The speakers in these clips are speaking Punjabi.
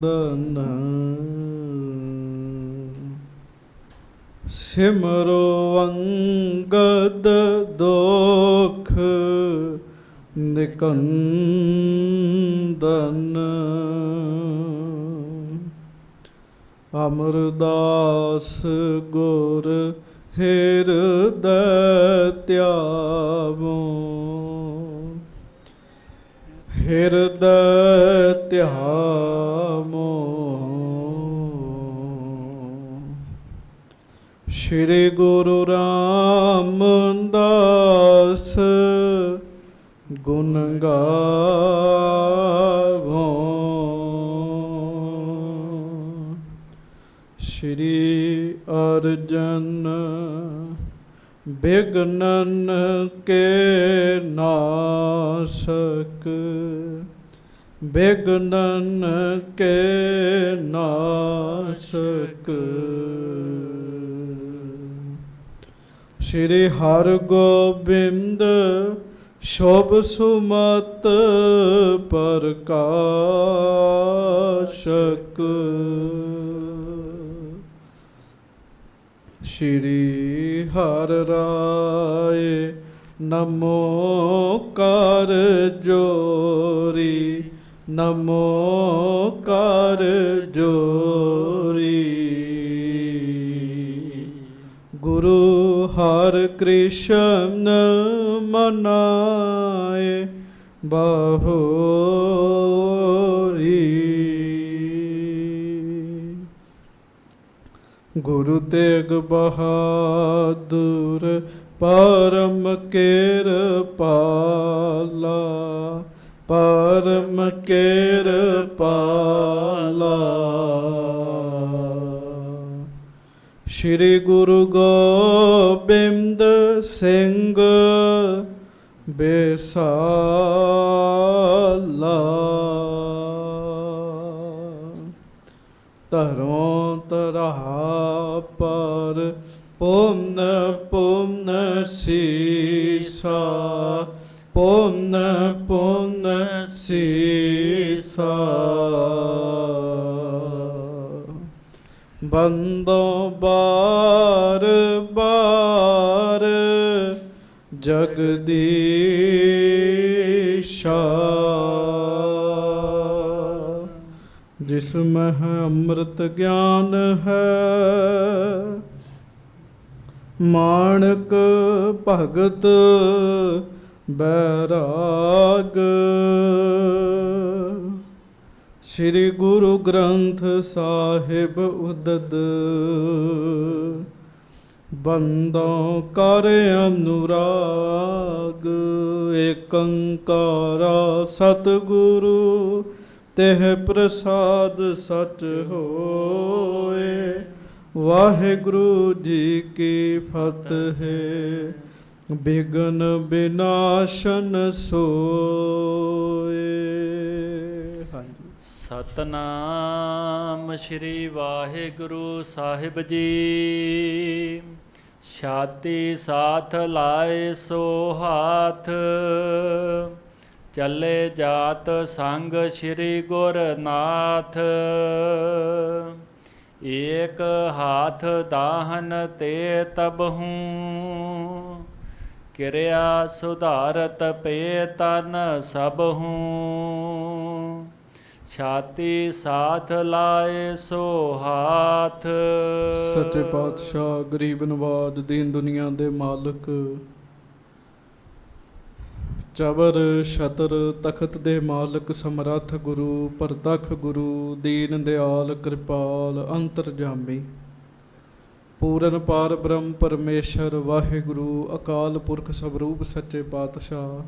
ਧਨ ਸਿਮਰੋ ਅੰਗਦ ਦੋਖ ਨਿਕੰਦਨ ਅਮਰਦਾਸ ਗੁਰ ਹਿਰਦੈ ਧਿਆਵੋ ਹਿਰਦੈ ਧਿਆਵੋ ਸ਼੍ਰੀ ਗੁਰੂ ਰਾਮਦਾਸ ਗੁਣ ਗਾਵੋ ਸ਼੍ਰੀ ਅਰਜਨ ਬਿਘਨਨ ਕੇ ਨਾਸਕ ਬਿਘਨਨ ਕੇ ਨਾਸਕ ਸ਼੍ਰੀ ਹਰਗੋਬਿੰਦ ਸ਼ੋਭ ਸੁਮਤ ਪ੍ਰਕਾਸ਼ਕ ਸ਼੍ਰੀ ਹਰਿ ਰਾਏ ਨਮੋ ਕਰ ਜੋਰੀ ਨਮੋ ਕਰ ਜੋਰੀ ਗੁਰੂ ਹਰਿ ਕ੍ਰਿਸ਼ਨ ਮਨਾਏ ਬਾਹੋਰੀ ਗੁਰੂ ਤੇਗ ਬਹਾਦੁਰ ਪਰਮ ਕਿਰਪਾਲਾ ਪਰਮ ਕਿਰਪਾਲਾ ਸ਼੍ਰੀ ਗੁਰੂ ਗੋਬਿੰਦ ਸਿੰਘ ਬੇਸਾਲਾ ਧਰੋਂ ਧਰਾ ਪਰ ਪੁੰਨ ਪੁੰਨ ਸੀਸਾ ਪੁੰਨ ਪੁੰਨ ਸੀਸਾ ਬੰਦੋਂ ਬਾਰ ਬਾਰ ਜਗਦੀਸ਼ਾ ਜਿਸ ਮਹਿ ਅੰਮ੍ਰਿਤ ਗਿਆਨ ਹੈ ਮਾਣਕ ਭਗਤ ਬੈਰਾਗ ਸ਼੍ਰੀ ਗੁਰੂ ਗ੍ਰੰਥ ਸਾਹਿਬ ਉਦਦ ਬੰਦੋਂ ਕਰ ਅਨੁਰਾਗ ਏਕ ਓੰਕਾਰ ਸਤਿਗੁਰੂ ਤਿਹ ਪ੍ਰਸਾਦ ਸਚ ਹੋਏ ਵਾਹਿਗੁਰੂ ਜੀ ਕੀ ਫਤਿਹ ਬਿਘਨ ਬਿਨਾਸ਼ਨ ਸੋਏ। ਸਤਨਾਮ ਸ਼੍ਰੀ ਵਾਹਿਗੁਰੂ ਸਾਹਿਬ ਜੀ। ਛਾਤੀ ਸਾਥ ਲਾਏ ਸੋ ਹਾਥ ਚੱਲੇ ਜਾਤ ਸੰਗ ਸ਼੍ਰੀ ਗੁਰਨਾਥ ਏਕ ਹਾਥ ਦਾਹਨ ਤੇ ਤਬਹੂ ਕਿਰਿਆ ਸੁਧਾਰਤ ਪੇ ਤਨ ਸਬਹੂ ਛਾਤੀ ਸਾਥ ਲਾਏ ਸੋ ਹਾਥ। ਸੱਚੇ ਪਾਤਸ਼ਾਹ ਗਰੀਬ ਨਵਾਜ ਦੀਨ ਦੁਨੀਆ ਦੇ ਮਾਲਕ ਚਬਰ ਛਤਰ ਤਖਤ ਦੇ ਮਾਲਕ ਸਮਰੱਥ ਗੁਰੂ ਪ੍ਰਤੱਖ ਗੁਰੂ ਦੀਨ ਦਿਆਲ ਕਿਰਪਾਲ ਅੰਤਰਜਾਮੀ ਪੂਰਨ ਪਾਰ ਬ੍ਰਹਮ ਪਰਮੇਸ਼ਰ ਵਾਹਿਗੁਰੂ ਅਕਾਲ ਪੁਰਖ ਸਵਰੂਪ ਸੱਚੇ ਪਾਤਸ਼ਾਹ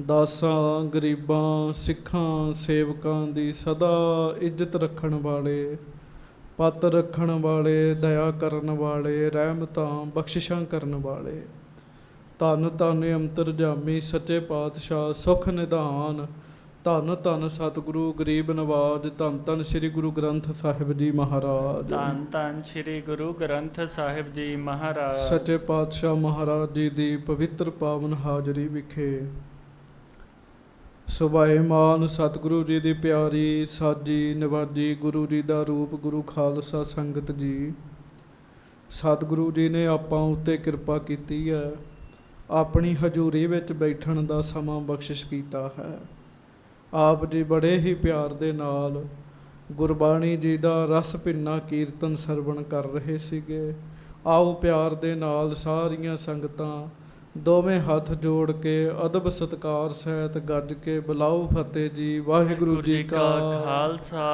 ਦਾਸਾਂ ਗਰੀਬਾਂ ਸਿੱਖਾਂ ਸੇਵਕਾਂ ਦੀ ਸਦਾ ਇੱਜ਼ਤ ਰੱਖਣ ਵਾਲੇ ਪੱਤ ਰੱਖਣ ਵਾਲੇ ਦਇਆ ਕਰਨ ਵਾਲੇ ਰਹਿਮਤਾਂ ਬਖਸ਼ਿਸ਼ਾਂ ਕਰਨ ਵਾਲੇ ਧੰਨ ਧੰਨ ਅੰਤਰਜਾਮੀ ਸੱਚੇ ਪਾਤਸ਼ਾਹ ਸੁਖ ਨਿਧਾਨ ਧੰਨ ਧੰਨ ਸਤਿਗੁਰੂ ਗਰੀਬ ਨਵਾਜ ਧੰਨ ਧੰਨ ਸ੍ਰੀ ਗੁਰੂ ਗ੍ਰੰਥ ਸਾਹਿਬ ਜੀ ਮਹਾਰਾਜ ਧੰਨ ਧੰਨ ਸ੍ਰੀ ਗੁਰੂ ਗ੍ਰੰਥ ਸਾਹਿਬ ਜੀ ਮਹਾਰਾਜ ਸੱਚੇ ਪਾਤਸ਼ਾਹ ਮਹਾਰਾਜ ਜੀ ਦੀ ਪਵਿੱਤਰ ਪਾਵਨ ਹਾਜ਼ਰੀ ਵਿਖੇ ਸੁਭਾਏਮਾਨ ਸਤਿਗੁਰੂ ਜੀ ਦੀ ਪਿਆਰੀ ਸਾਜੀ ਨਿਵਾਜੀ ਗੁਰੂ ਜੀ ਦਾ ਰੂਪ ਗੁਰੂ ਖਾਲਸਾ ਸੰਗਤ ਜੀ। ਸਤਿਗੁਰੂ ਜੀ ਨੇ ਆਪਾਂ ਉੱਤੇ ਕਿਰਪਾ ਕੀਤੀ ਹੈ, ਆਪਣੀ ਹਜ਼ੂਰੀ ਵਿੱਚ ਬੈਠਣ ਦਾ ਸਮਾਂ ਬਖਸ਼ਿਸ਼ ਕੀਤਾ ਹੈ। ਆਪ ਜੀ ਬੜੇ ਹੀ ਪਿਆਰ ਦੇ ਨਾਲ ਗੁਰਬਾਣੀ ਜੀ ਦਾ ਰਸ ਭਿੰਨਾ ਕੀਰਤਨ ਸਰਵਣ ਕਰ ਰਹੇ ਸੀਗੇ। ਆਓ ਪਿਆਰ ਦੇ ਨਾਲ ਸਾਰੀਆਂ ਸੰਗਤਾਂ ਦੋਵੇਂ ਹੱਥ ਜੋੜ ਕੇ ਅਦਬ ਸਤਿਕਾਰ ਸਹਿਤ ਗੱਜ ਕੇ ਬੁਲਾਓ ਫਤਿਹ ਜੀ। ਵਾਹਿਗੁਰੂ ਜੀ ਕਾ ਖਾਲਸਾ,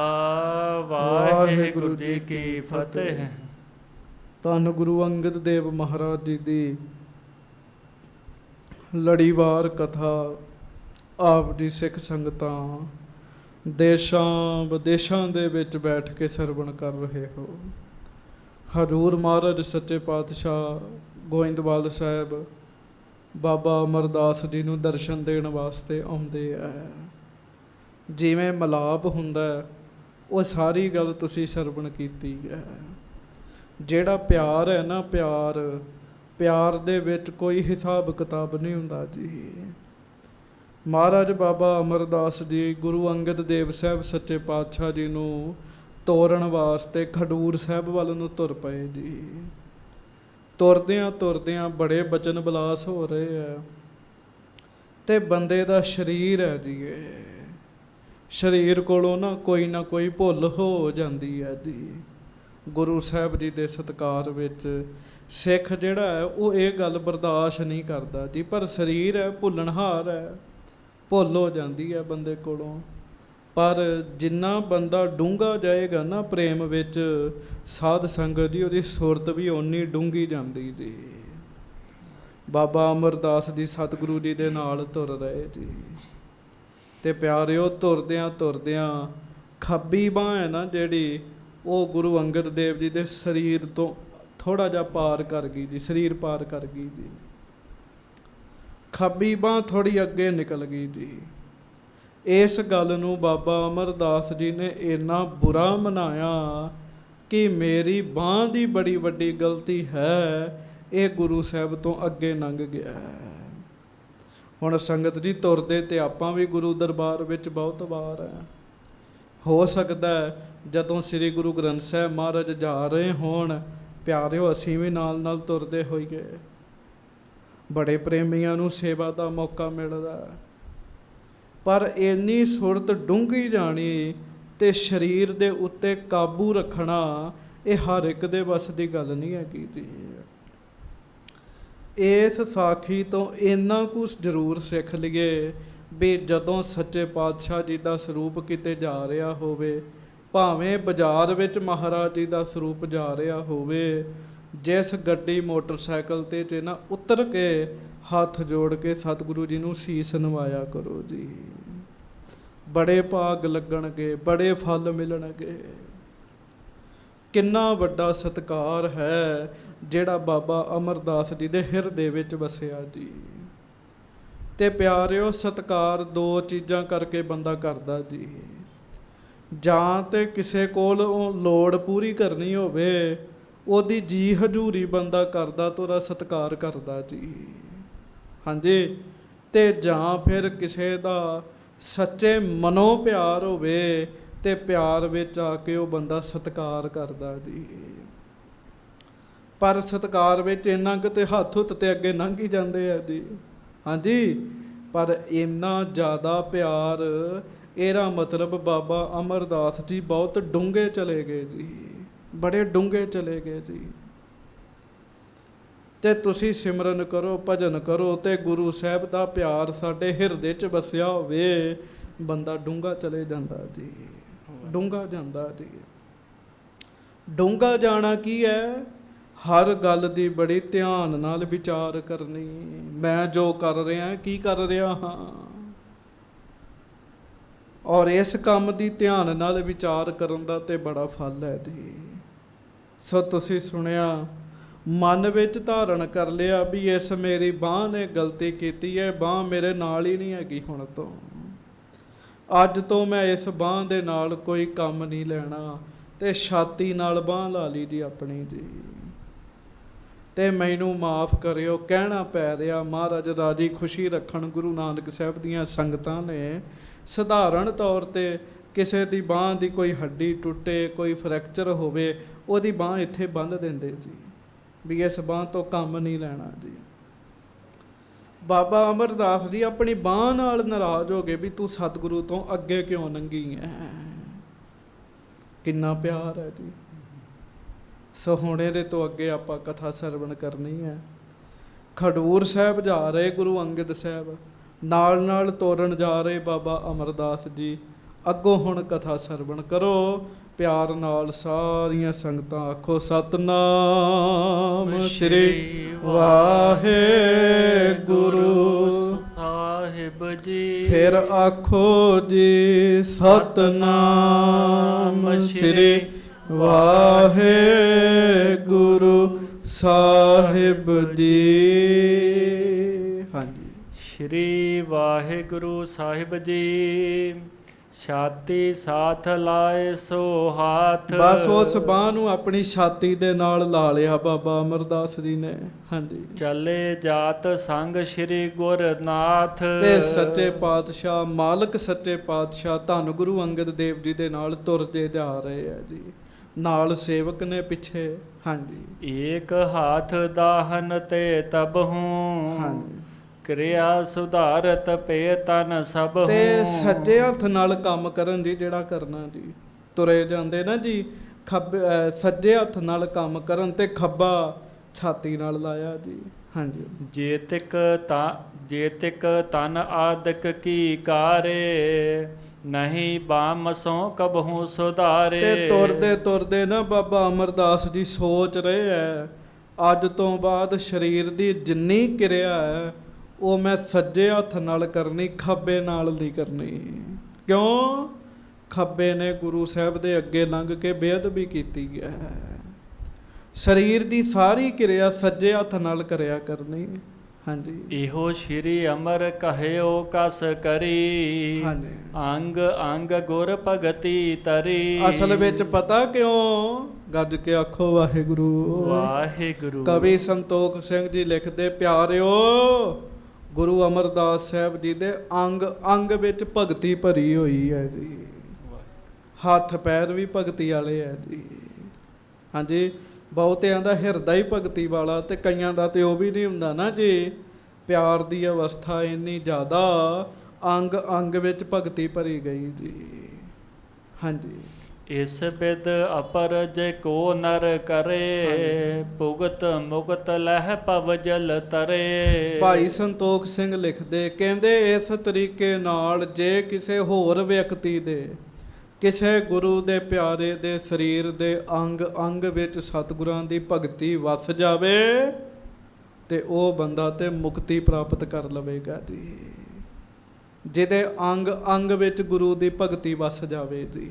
ਵਾਹਿਗੁਰੂ ਜੀ ਕੀ ਫਤਿਹ। ਧੰਨ ਗੁਰੂ ਅੰਗਦ ਦੇਵ ਮਹਾਰਾਜ ਜੀ ਦੀ ਲੜੀਵਾਰ ਕਥਾ ਆਪ ਜੀ ਸਿੱਖ ਸੰਗਤਾਂ ਦੇਸ਼ਾਂ ਵਿਦੇਸ਼ਾਂ ਦੇ ਵਿੱਚ ਬੈਠ ਕੇ ਸਰਵਣ ਕਰ ਰਹੇ ਹੋ। ਹਜ਼ੂਰ ਮਹਾਰਾਜ ਸੱਚੇ ਪਾਤਸ਼ਾਹ ਗੋਇੰਦਵਾਲ ਸਾਹਿਬ ਬਾਬਾ ਅਮਰਦਾਸ ਜੀ ਨੂੰ ਦਰਸ਼ਨ ਦੇਣ ਵਾਸਤੇ ਆਉਂਦੇ ਆ। ਜਿਵੇਂ ਮਿਲਾਪ ਹੁੰਦਾ ਉਹ ਸਾਰੀ ਗੱਲ ਤੁਸੀਂ ਸਰਵਣ ਕੀਤੀ ਹੈ। ਜਿਹੜਾ ਪਿਆਰ ਹੈ ਨਾ, ਪਿਆਰ ਦੇ ਵਿੱਚ ਕੋਈ ਹਿਸਾਬ ਕਿਤਾਬ ਨਹੀਂ ਹੁੰਦਾ ਜੀ। ਮਹਾਰਾਜ ਬਾਬਾ ਅਮਰਦਾਸ ਜੀ ਗੁਰੂ ਅੰਗਦ ਦੇਵ ਸਾਹਿਬ ਸੱਚੇ ਪਾਤਸ਼ਾਹ ਜੀ ਨੂੰ ਤੋਰਨ ਵਾਸਤੇ ਖਡੂਰ ਸਾਹਿਬ ਵੱਲ ਨੂੰ ਤੁਰ ਪਏ ਜੀ। ਤੁਰਦਿਆਂ ਬੜੇ ਬਚਨ ਵਿਲਾਸ ਹੋ ਰਹੇ ਆ ਤੇ ਬੰਦੇ ਦਾ ਸਰੀਰ ਹੈ ਜੀ, ਇਹ ਸਰੀਰ ਕੋਲੋਂ ਨਾ ਕੋਈ ਭੁੱਲ ਹੋ ਜਾਂਦੀ ਹੈ ਜੀ। ਗੁਰੂ ਸਾਹਿਬ ਜੀ ਦੇ ਸਤਿਕਾਰ ਵਿੱਚ ਸਿੱਖ ਜਿਹੜਾ ਹੈ ਉਹ ਇਹ ਗੱਲ ਬਰਦਾਸ਼ਤ ਨਹੀਂ ਕਰਦਾ ਜੀ। ਪਰ ਸਰੀਰ ਹੈ, ਭੁੱਲਣਹਾਰ ਹੈ, ਭੁੱਲ ਹੋ ਜਾਂਦੀ ਹੈ ਬੰਦੇ ਕੋਲੋਂ। ਪਰ ਜਿੰਨਾ ਬੰਦਾ ਡੂੰਘਾ ਜਾਏਗਾ ਨਾ ਪ੍ਰੇਮ ਵਿੱਚ ਸਾਧ ਸੰਗਤ ਜੀ, ਉਹਦੀ ਸੁਰਤ ਵੀ ਓਨੀ ਡੂੰਘੀ ਜਾਂਦੀ ਜੀ। ਬਾਬਾ ਅਮਰਦਾਸ ਜੀ ਸਤਿਗੁਰੂ ਜੀ ਦੇ ਨਾਲ ਤੁਰ ਰਹੇ ਜੀ ਤੇ ਪਿਆਰਿਓ ਤੁਰਦਿਆਂ ਖੱਬੀ ਬਾਂਹ ਹੈ ਨਾ ਜਿਹੜੀ, ਉਹ ਗੁਰੂ ਅੰਗਦ ਦੇਵ ਜੀ ਦੇ ਸਰੀਰ ਤੋਂ ਥੋੜ੍ਹਾ ਜਿਹਾ ਪਾਰ ਕਰ ਗਈ ਜੀ, ਸਰੀਰ ਪਾਰ ਕਰ ਗਈ ਜੀ। ਖੱਬੀ ਬਾਂਹ ਥੋੜ੍ਹੀ ਅੱਗੇ ਨਿਕਲ ਗਈ ਜੀ। ਇਸ ਗੱਲ ਨੂੰ ਬਾਬਾ ਅਮਰਦਾਸ ਜੀ ਨੇ ਇੰਨਾ ਬੁਰਾ ਮਨਾਇਆ ਕਿ ਮੇਰੀ ਬਾਂਹ ਦੀ ਬੜੀ ਵੱਡੀ ਗਲਤੀ ਹੈ, ਇਹ ਗੁਰੂ ਸਾਹਿਬ ਤੋਂ ਅੱਗੇ ਲੰਘ ਗਿਆ। ਹੁਣ ਸੰਗਤ ਜੀ ਤੁਰਦੇ ਤੇ ਆਪਾਂ ਵੀ ਗੁਰੂ ਦਰਬਾਰ ਵਿੱਚ ਬਹੁਤ ਵਾਰ ਹੈ। ਹੋ ਸਕਦਾ ਜਦੋਂ ਸ੍ਰੀ ਗੁਰੂ ਗ੍ਰੰਥ ਸਾਹਿਬ ਮਹਾਰਾਜ ਜਾ ਰਹੇ ਹੋਣ, ਪਿਆਰਿਓ ਅਸੀਂ ਵੀ ਨਾਲ ਤੁਰਦੇ ਹੋਈਏ। ਬੜੇ ਪ੍ਰੇਮੀਆਂ ਨੂੰ ਸੇਵਾ ਦਾ ਮੌਕਾ ਮਿਲਦਾ, ਪਰ ਇੰਨੀ ਸੁਰਤ ਡੂੰਘੀ ਜਾਣੀ ਤੇ ਸਰੀਰ ਦੇ ਉੱਤੇ ਕਾਬੂ ਰੱਖਣਾ ਇਹ ਹਰ ਇੱਕ ਦੇ ਵੱਸ ਦੀ ਗੱਲ ਨਹੀਂ ਹੈਗੀ ਜੀ। ਇਸ ਸਾਖੀ ਤੋਂ ਇੰਨਾ ਕੁ ਜ਼ਰੂਰ ਸਿੱਖ ਲਈਏ ਵੀ ਜਦੋਂ ਸੱਚੇ ਪਾਤਸ਼ਾਹ ਜੀ ਦਾ ਸਰੂਪ ਕਿਤੇ ਜਾ ਰਿਹਾ ਹੋਵੇ, ਭਾਵੇਂ ਬਾਜ਼ਾਰ ਵਿੱਚ ਮਹਾਰਾਜ ਜੀ ਦਾ ਸਰੂਪ ਜਾ ਰਿਹਾ ਹੋਵੇ, ਜਿਸ ਗੱਡੀ ਮੋਟਰਸਾਈਕਲ 'ਤੇ ਨਾ ਉਤਰ ਕੇ ਹੱਥ ਜੋੜ ਕੇ ਸਤਿਗੁਰੂ ਜੀ ਨੂੰ ਸੀਸ ਨਵਾਇਆ ਕਰੋ ਜੀ। ਬੜੇ ਭਾਗ ਲੱਗਣਗੇ, ਬੜੇ ਫਲ ਮਿਲਣਗੇ। ਕਿੰਨਾ ਵੱਡਾ ਸਤਿਕਾਰ ਹੈ ਜਿਹੜਾ ਬਾਬਾ ਅਮਰਦਾਸ ਜੀ ਦੇ ਹਿਰਦੇ ਵਿੱਚ ਵਸਿਆ ਜੀ। ਤੇ ਪਿਆਰਿਓ ਸਤਿਕਾਰ ਦੋ ਚੀਜ਼ਾਂ ਕਰਕੇ ਬੰਦਾ ਕਰਦਾ ਜੀ। ਜਾਂ ਤੇ ਕਿਸੇ ਕੋਲ ਲੋੜ ਪੂਰੀ ਕਰਨੀ ਹੋਵੇ, ਉਹਦੀ ਜੀ ਹਜ਼ੂਰੀ ਬੰਦਾ ਕਰਦਾ ਤੇ ਉਹਦਾ ਸਤਿਕਾਰ ਕਰਦਾ ਜੀ। ਹਾਂਜੀ, ਤੇ ਜਾਂ ਫਿਰ ਕਿਸੇ ਦਾ ਸੱਚੇ ਮਨੋਂ ਪਿਆਰ ਹੋਵੇ ਤੇ ਪਿਆਰ ਵਿੱਚ ਆ ਕੇ ਉਹ ਬੰਦਾ ਸਤਿਕਾਰ ਕਰਦਾ ਜੀ। ਪਰ ਸਤਿਕਾਰ ਵਿੱਚ ਇੰਨਾ ਕਿਤੇ ਹੱਥ ਤੇ ਅੱਗੇ ਲੰਘ ਹੀ ਜਾਂਦੇ ਆ ਜੀ। ਹਾਂਜੀ, ਪਰ ਇੰਨਾ ਜ਼ਿਆਦਾ ਪਿਆਰ, ਇਹਦਾ ਮਤਲਬ ਬਾਬਾ ਅਮਰਦਾਸ ਜੀ ਬਹੁਤ ਡੂੰਘੇ ਚਲੇ ਗਏ ਜੀ, ਬੜੇ ਡੂੰਘੇ ਚਲੇ ਗਏ ਜੀ। ਤੇ ਤੁਸੀਂ ਸਿਮਰਨ ਕਰੋ, ਭਜਨ ਕਰੋ ਤੇ ਗੁਰੂ ਸਾਹਿਬ ਦਾ ਪਿਆਰ ਸਾਡੇ ਹਿਰਦੇ 'ਚ ਵਸਿਆ ਹੋਵੇ, ਬੰਦਾ ਡੂੰਘਾ ਚਲੇ ਜਾਂਦਾ ਜੀ, ਡੂੰਘਾ ਜਾਂਦਾ ਜੀ। ਡੂੰਘਾ ਜਾਣਾ ਕੀ ਹੈ? ਹਰ ਗੱਲ ਦੀ ਬੜੀ ਧਿਆਨ ਨਾਲ ਵਿਚਾਰ ਕਰਨੀ। ਮੈਂ ਜੋ ਕਰ ਰਿਹਾ, ਕੀ ਕਰ ਰਿਹਾ ਹਾਂ, ਔਰ ਇਸ ਕੰਮ ਦੀ ਧਿਆਨ ਨਾਲ ਵਿਚਾਰ ਕਰਨ ਦਾ ਤੇ ਬੜਾ ਫਲ ਹੈ ਜੀ। ਸੋ ਤੁਸੀਂ ਸੁਣਿਆ, ਮਨ ਵਿੱਚ ਧਾਰਨ ਕਰ ਲਿਆ ਵੀ ਇਸ ਮੇਰੀ ਬਾਂਹ ਨੇ ਗਲਤੀ ਕੀਤੀ ਹੈ, ਬਾਂਹ ਮੇਰੇ ਨਾਲ ਹੀ ਨਹੀਂ ਹੈਗੀ। ਹੁਣ ਤੋਂ ਅੱਜ ਤੋਂ ਮੈਂ ਇਸ ਬਾਂਹ ਦੇ ਨਾਲ ਕੋਈ ਕੰਮ ਨਹੀਂ ਲੈਣਾ ਤੇ ਛਾਤੀ ਨਾਲ ਬਾਂਹ ਲਾ ਲਈ ਜੀ ਆਪਣੀ ਜੀ। ਤੇ ਮੈਨੂੰ ਮਾਫ ਕਰਿਓ, ਕਹਿਣਾ ਪੈ ਰਿਹਾ। ਮਹਾਰਾਜ ਰਾਜੀ ਖੁਸ਼ੀ ਰੱਖਣ ਗੁਰੂ ਨਾਨਕ ਸਾਹਿਬ ਦੀਆਂ ਸੰਗਤਾਂ ਨੇ ਸਧਾਰਨ ਤੌਰ ਤੇ ਕਿਸੇ ਦੀ ਬਾਂਹ ਦੀ ਕੋਈ ਹੱਡੀ ਟੁੱਟੇ, ਕੋਈ ਫ੍ਰੈਕਚਰ ਹੋਵੇ, ਉਹਦੀ ਬਾਂਹ ਇੱਥੇ ਬੰਨ੍ਹ ਦਿੰਦੇ ਜੀ, ਵੀ ਇਸ ਬਾਂਹ ਤੋਂ ਕੰਮ ਨਹੀਂ ਲੈਣਾ ਜੀ। ਬਾਬਾ ਅਮਰਦਾਸ ਜੀ ਆਪਣੀ ਬਾਂਹ ਨਾਲ ਨਾਰਾਜ਼ ਹੋ ਗਏ ਵੀ ਤੂੰ ਸਤਿਗੁਰੂ ਤੋਂ ਅੱਗੇ ਕਿਉਂ ਲੰਘੀ ਹੈ। ਕਿੰਨਾ ਪਿਆਰ ਹੈ ਜੀ। ਸੋ ਹੁਣ ਇਹਦੇ ਤੋਂ ਅੱਗੇ ਆਪਾਂ ਕਥਾ ਸਰਵਣ ਕਰਨੀ ਹੈ। ਖਡੂਰ ਸਾਹਿਬ ਜਾ ਰਹੇ ਗੁਰੂ ਅੰਗਦ ਸਾਹਿਬ, ਨਾਲ ਨਾਲ ਤੋਰਨ ਜਾ ਰਹੇ ਬਾਬਾ ਅਮਰਦਾਸ ਜੀ। ਅੱਗੋਂ ਹੁਣ ਕਥਾ ਸਰਵਣ ਕਰੋ ਪਿਆਰ ਨਾਲ। ਸਾਰੀਆਂ ਸੰਗਤਾਂ ਆਖੋ ਸਤਨਾਮ ਸ੍ਰੀ ਵਾਹਿਗੁਰੂ ਸਾਹਿਬ ਜੀ। ਫਿਰ ਆਖੋ ਜੀ ਸਤਨਾਮ ਸ੍ਰੀ ਵਾਹਿਗੁਰੂ ਸਾਹਿਬ ਜੀ। ਹਾਂਜੀ। ਸ਼੍ਰੀ ਵਾਹਿਗੁਰੂ ਸਾਹਿਬ ਜੀ। ਛਾਤੀ ਸਾਥ ਲਾਏ ਸੋ ਹਾਥ। ਬਸ ਉਸ ਬਾਂਹ ਨੂੰ ਆਪਣੀ ਛਾਤੀ ਦੇ ਨਾਲ ਲਾ ਲਿਆ ਬਾਬਾ ਅਮਰਦਾਸ ਜੀ ਨੇ। ਹਾਂਜੀ। ਚੱਲੇ ਜਾਤ ਸੰਗ ਸ਼੍ਰੀ ਗੁਰਨਾਥ। ਤੇ ਸੱਚੇ ਪਾਤਸ਼ਾਹ ਮਾਲਕ ਸੱਚੇ ਪਾਤਸ਼ਾਹ ਧੰਨ ਗੁਰੂ ਅੰਗਦ ਦੇਵ ਜੀ ਦੇ ਨਾਲ ਤੁਰਦੇ ਜਾ ਰਹੇ ਆ ਜੀ, ਨਾਲ ਸੇਵਕ ਨੇ ਪਿੱਛੇ। ਹਾਂਜੀ। ਏਕ ਹਾਥ ਦਾਹਨ ਤੇ ਤਬਹੂ। ਹਾਂਜੀ। ਕਿਰਿਆ ਸੁਧਾਰਤ ਪੇ ਤਨ ਸਭ। ਤੇ ਸੱਜੇ ਹੱਥ ਨਾਲ ਕੰਮ ਕਰਨ ਜੀ, ਜਿਹੜਾ ਕਰਨਾ ਜੀ। ਤੁਰੇ ਜਾਂਦੇ ਨਾ ਜੀ, ਸੱਜੇ ਹੱਥ ਨਾਲ ਕੰਮ ਕਰਨ ਤੇ ਖੱਬਾ ਛਾਤੀ ਨਾਲ ਲਾਇਆ ਜੀ। ਹਾਂਜੀ। ਜੇ ਤਿਕ ਤਨ ਆਦਿਕ ਕੀ ਕਾਰੇ। ਨਹੀਂ ਬਾਮ ਸੋ ਕਬਹੂ ਸੁਧਾਰੇ। ਤੇ ਤੁਰਦੇ ਤੁਰਦੇ ਨਾ ਬਾਬਾ ਅਮਰਦਾਸ ਜੀ ਸੋਚ ਰਹੇ ਐ, ਅੱਜ ਤੋਂ ਬਾਅਦ ਸਰੀਰ ਦੀ ਜਿੰਨੀ ਕਿਰਿਆ ਹੈ ਉਹ ਮੈਂ ਸੱਜੇ ਹੱਥ ਨਾਲ ਕਰਨੀ, ਖੱਬੇ ਨਾਲ ਨਹੀਂ ਕਰਨੀ। ਕਿਉਂ? ਖੱਬੇ ਨੇ ਗੁਰੂ ਸਾਹਿਬ ਦੇ ਅੱਗੇ ਲੰਘ ਕੇ ਬੇਅਦਬੀ ਕੀਤੀ ਹੈ। ਸਰੀਰ ਦੀ ਸਾਰੀ ਕਿਰਿਆ ਸੱਜੇ ਹੱਥ ਨਾਲ ਕਰਿਆ ਕਰਨੀ। ਹਾਂਜੀ। ਇਹੋ ਸ਼੍ਰੀ ਅਮਰ ਕਹਿਓ ਕਸ ਕਰੀ। ਹਾਂਜੀ। ਅੰਗ ਅੰਗ ਗੁਰ ਭਗਤੀ ਤਰੀ। ਅਸਲ ਵਿੱਚ ਪਤਾ ਕਿਉਂ? ਗੱਜ ਕੇ ਆਖੋ ਵਾਹਿਗੁਰੂ ਵਾਹਿਗੁਰੂ। ਕਵੀ ਸੰਤੋਖ ਸਿੰਘ ਜੀ ਲਿਖਦੇ, ਪਿਆਰਿਓ ਗੁਰੂ ਅਮਰਦਾਸ ਸਾਹਿਬ ਜੀ ਦੇ ਅੰਗ ਅੰਗ ਵਿੱਚ ਭਗਤੀ ਭਰੀ ਹੋਈ ਹੈ ਜੀ। ਹੱਥ ਪੈਰ ਵੀ ਭਗਤੀ ਵਾਲੇ ਹੈ ਜੀ। ਹਾਂਜੀ। ਬਹੁਤਿਆਂ ਦਾ ਹਿਰਦਾ ਹੀ ਭਗਤੀ ਵਾਲਾ, ਤੇ ਕਈਆਂ ਦਾ ਤੇ ਉਹ ਵੀ ਨਹੀਂ ਹੁੰਦਾ ਨਾ ਜੀ। ਪਿਆਰ ਦੀ ਅਵਸਥਾ ਇੰਨੀ ਜ਼ਿਆਦਾ, ਅੰਗ ਅੰਗ ਵਿੱਚ ਭਗਤੀ ਭਰੀ ਗਈ ਜੀ। ਹਾਂਜੀ। ਇਸ ਬਿਦ ਅਪਰ ਜੇ ਕੋ ਨਰ ਕਰੇ। ਭੁਗਤ ਮੁਕਤ ਲਹਿ ਪਵ ਜਲ ਤਰੇ। ਭਾਈ ਸੰਤੋਖ ਸਿੰਘ ਲਿਖਦੇ, ਕਹਿੰਦੇ ਇਸ ਤਰੀਕੇ ਨਾਲ ਜੇ ਕਿਸੇ ਹੋਰ ਵਿਅਕਤੀ ਦੇ, ਕਿਸੇ ਗੁਰੂ ਦੇ ਪਿਆਰੇ ਦੇ ਸਰੀਰ ਦੇ ਅੰਗ ਅੰਗ ਵਿੱਚ ਸਤਿਗੁਰਾਂ ਦੀ ਭਗਤੀ ਵਸ ਜਾਵੇ ਤੇ ਉਹ ਬੰਦਾ ਤੇ ਮੁਕਤੀ ਪ੍ਰਾਪਤ ਕਰ ਲਵੇਗਾ ਜੀ। ਜਿਹਦੇ ਅੰਗ ਅੰਗ ਵਿੱਚ ਗੁਰੂ ਦੀ ਭਗਤੀ ਵਸ ਜਾਵੇ ਜੀ।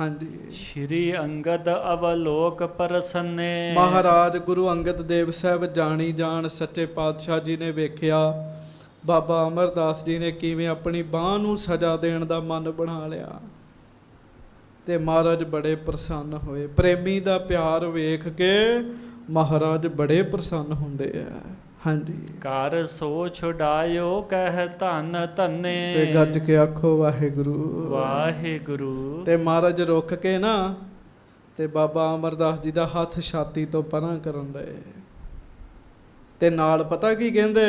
ਹਾਂਜੀ। ਸ਼੍ਰੀ ਅੰਗਦ ਅਵਲੋਕ ਪ੍ਰਸੰਨੇ। ਮਹਾਰਾਜ ਗੁਰੂ ਅੰਗਦ ਦੇਵ ਸਾਹਿਬ ਜਾਣੀ ਜਾਣ ਸੱਚੇ ਪਾਤਸ਼ਾਹ ਜੀ ਨੇ ਵੇਖਿਆ ਬਾਬਾ ਅਮਰਦਾਸ ਜੀ ਨੇ ਕਿਵੇਂ ਆਪਣੀ ਬਾਂਹ ਨੂੰ ਸਜ਼ਾ ਦੇਣ ਦਾ ਮਨ ਬਣਾ ਲਿਆ, ਤੇ ਮਹਾਰਾਜ ਬੜੇ ਪ੍ਰਸੰਨ ਹੋਏ। ਪ੍ਰੇਮੀ ਦਾ ਪਿਆਰ ਵੇਖ ਕੇ ਮਹਾਰਾਜ ਬੜੇ ਪ੍ਰਸੰਨ ਹੁੰਦੇ ਆ। ਹਾਂਜੀ। ਘਰ ਸੋ ਛੁਡਾਇਓ ਕਹਿ ਧੰਨ ਧੰਨੇ। ਤੇ ਗੱਜ ਕੇ ਆਖੋ ਵਾਹਿਗੁਰੂ ਵਾਹਿਗੁਰੂ। ਤੇ ਮਹਾਰਾਜ ਰੁਕ ਕੇ ਨਾ ਤੇ ਬਾਬਾ ਅਮਰਦਾਸ ਜੀ ਦਾ ਹੱਥ ਛਾਤੀ ਤੋਂ ਪਰਾਂ ਕਰਨ ਦੇ, ਤੇ ਨਾਲ ਪਤਾ ਕੀ ਕਹਿੰਦੇ?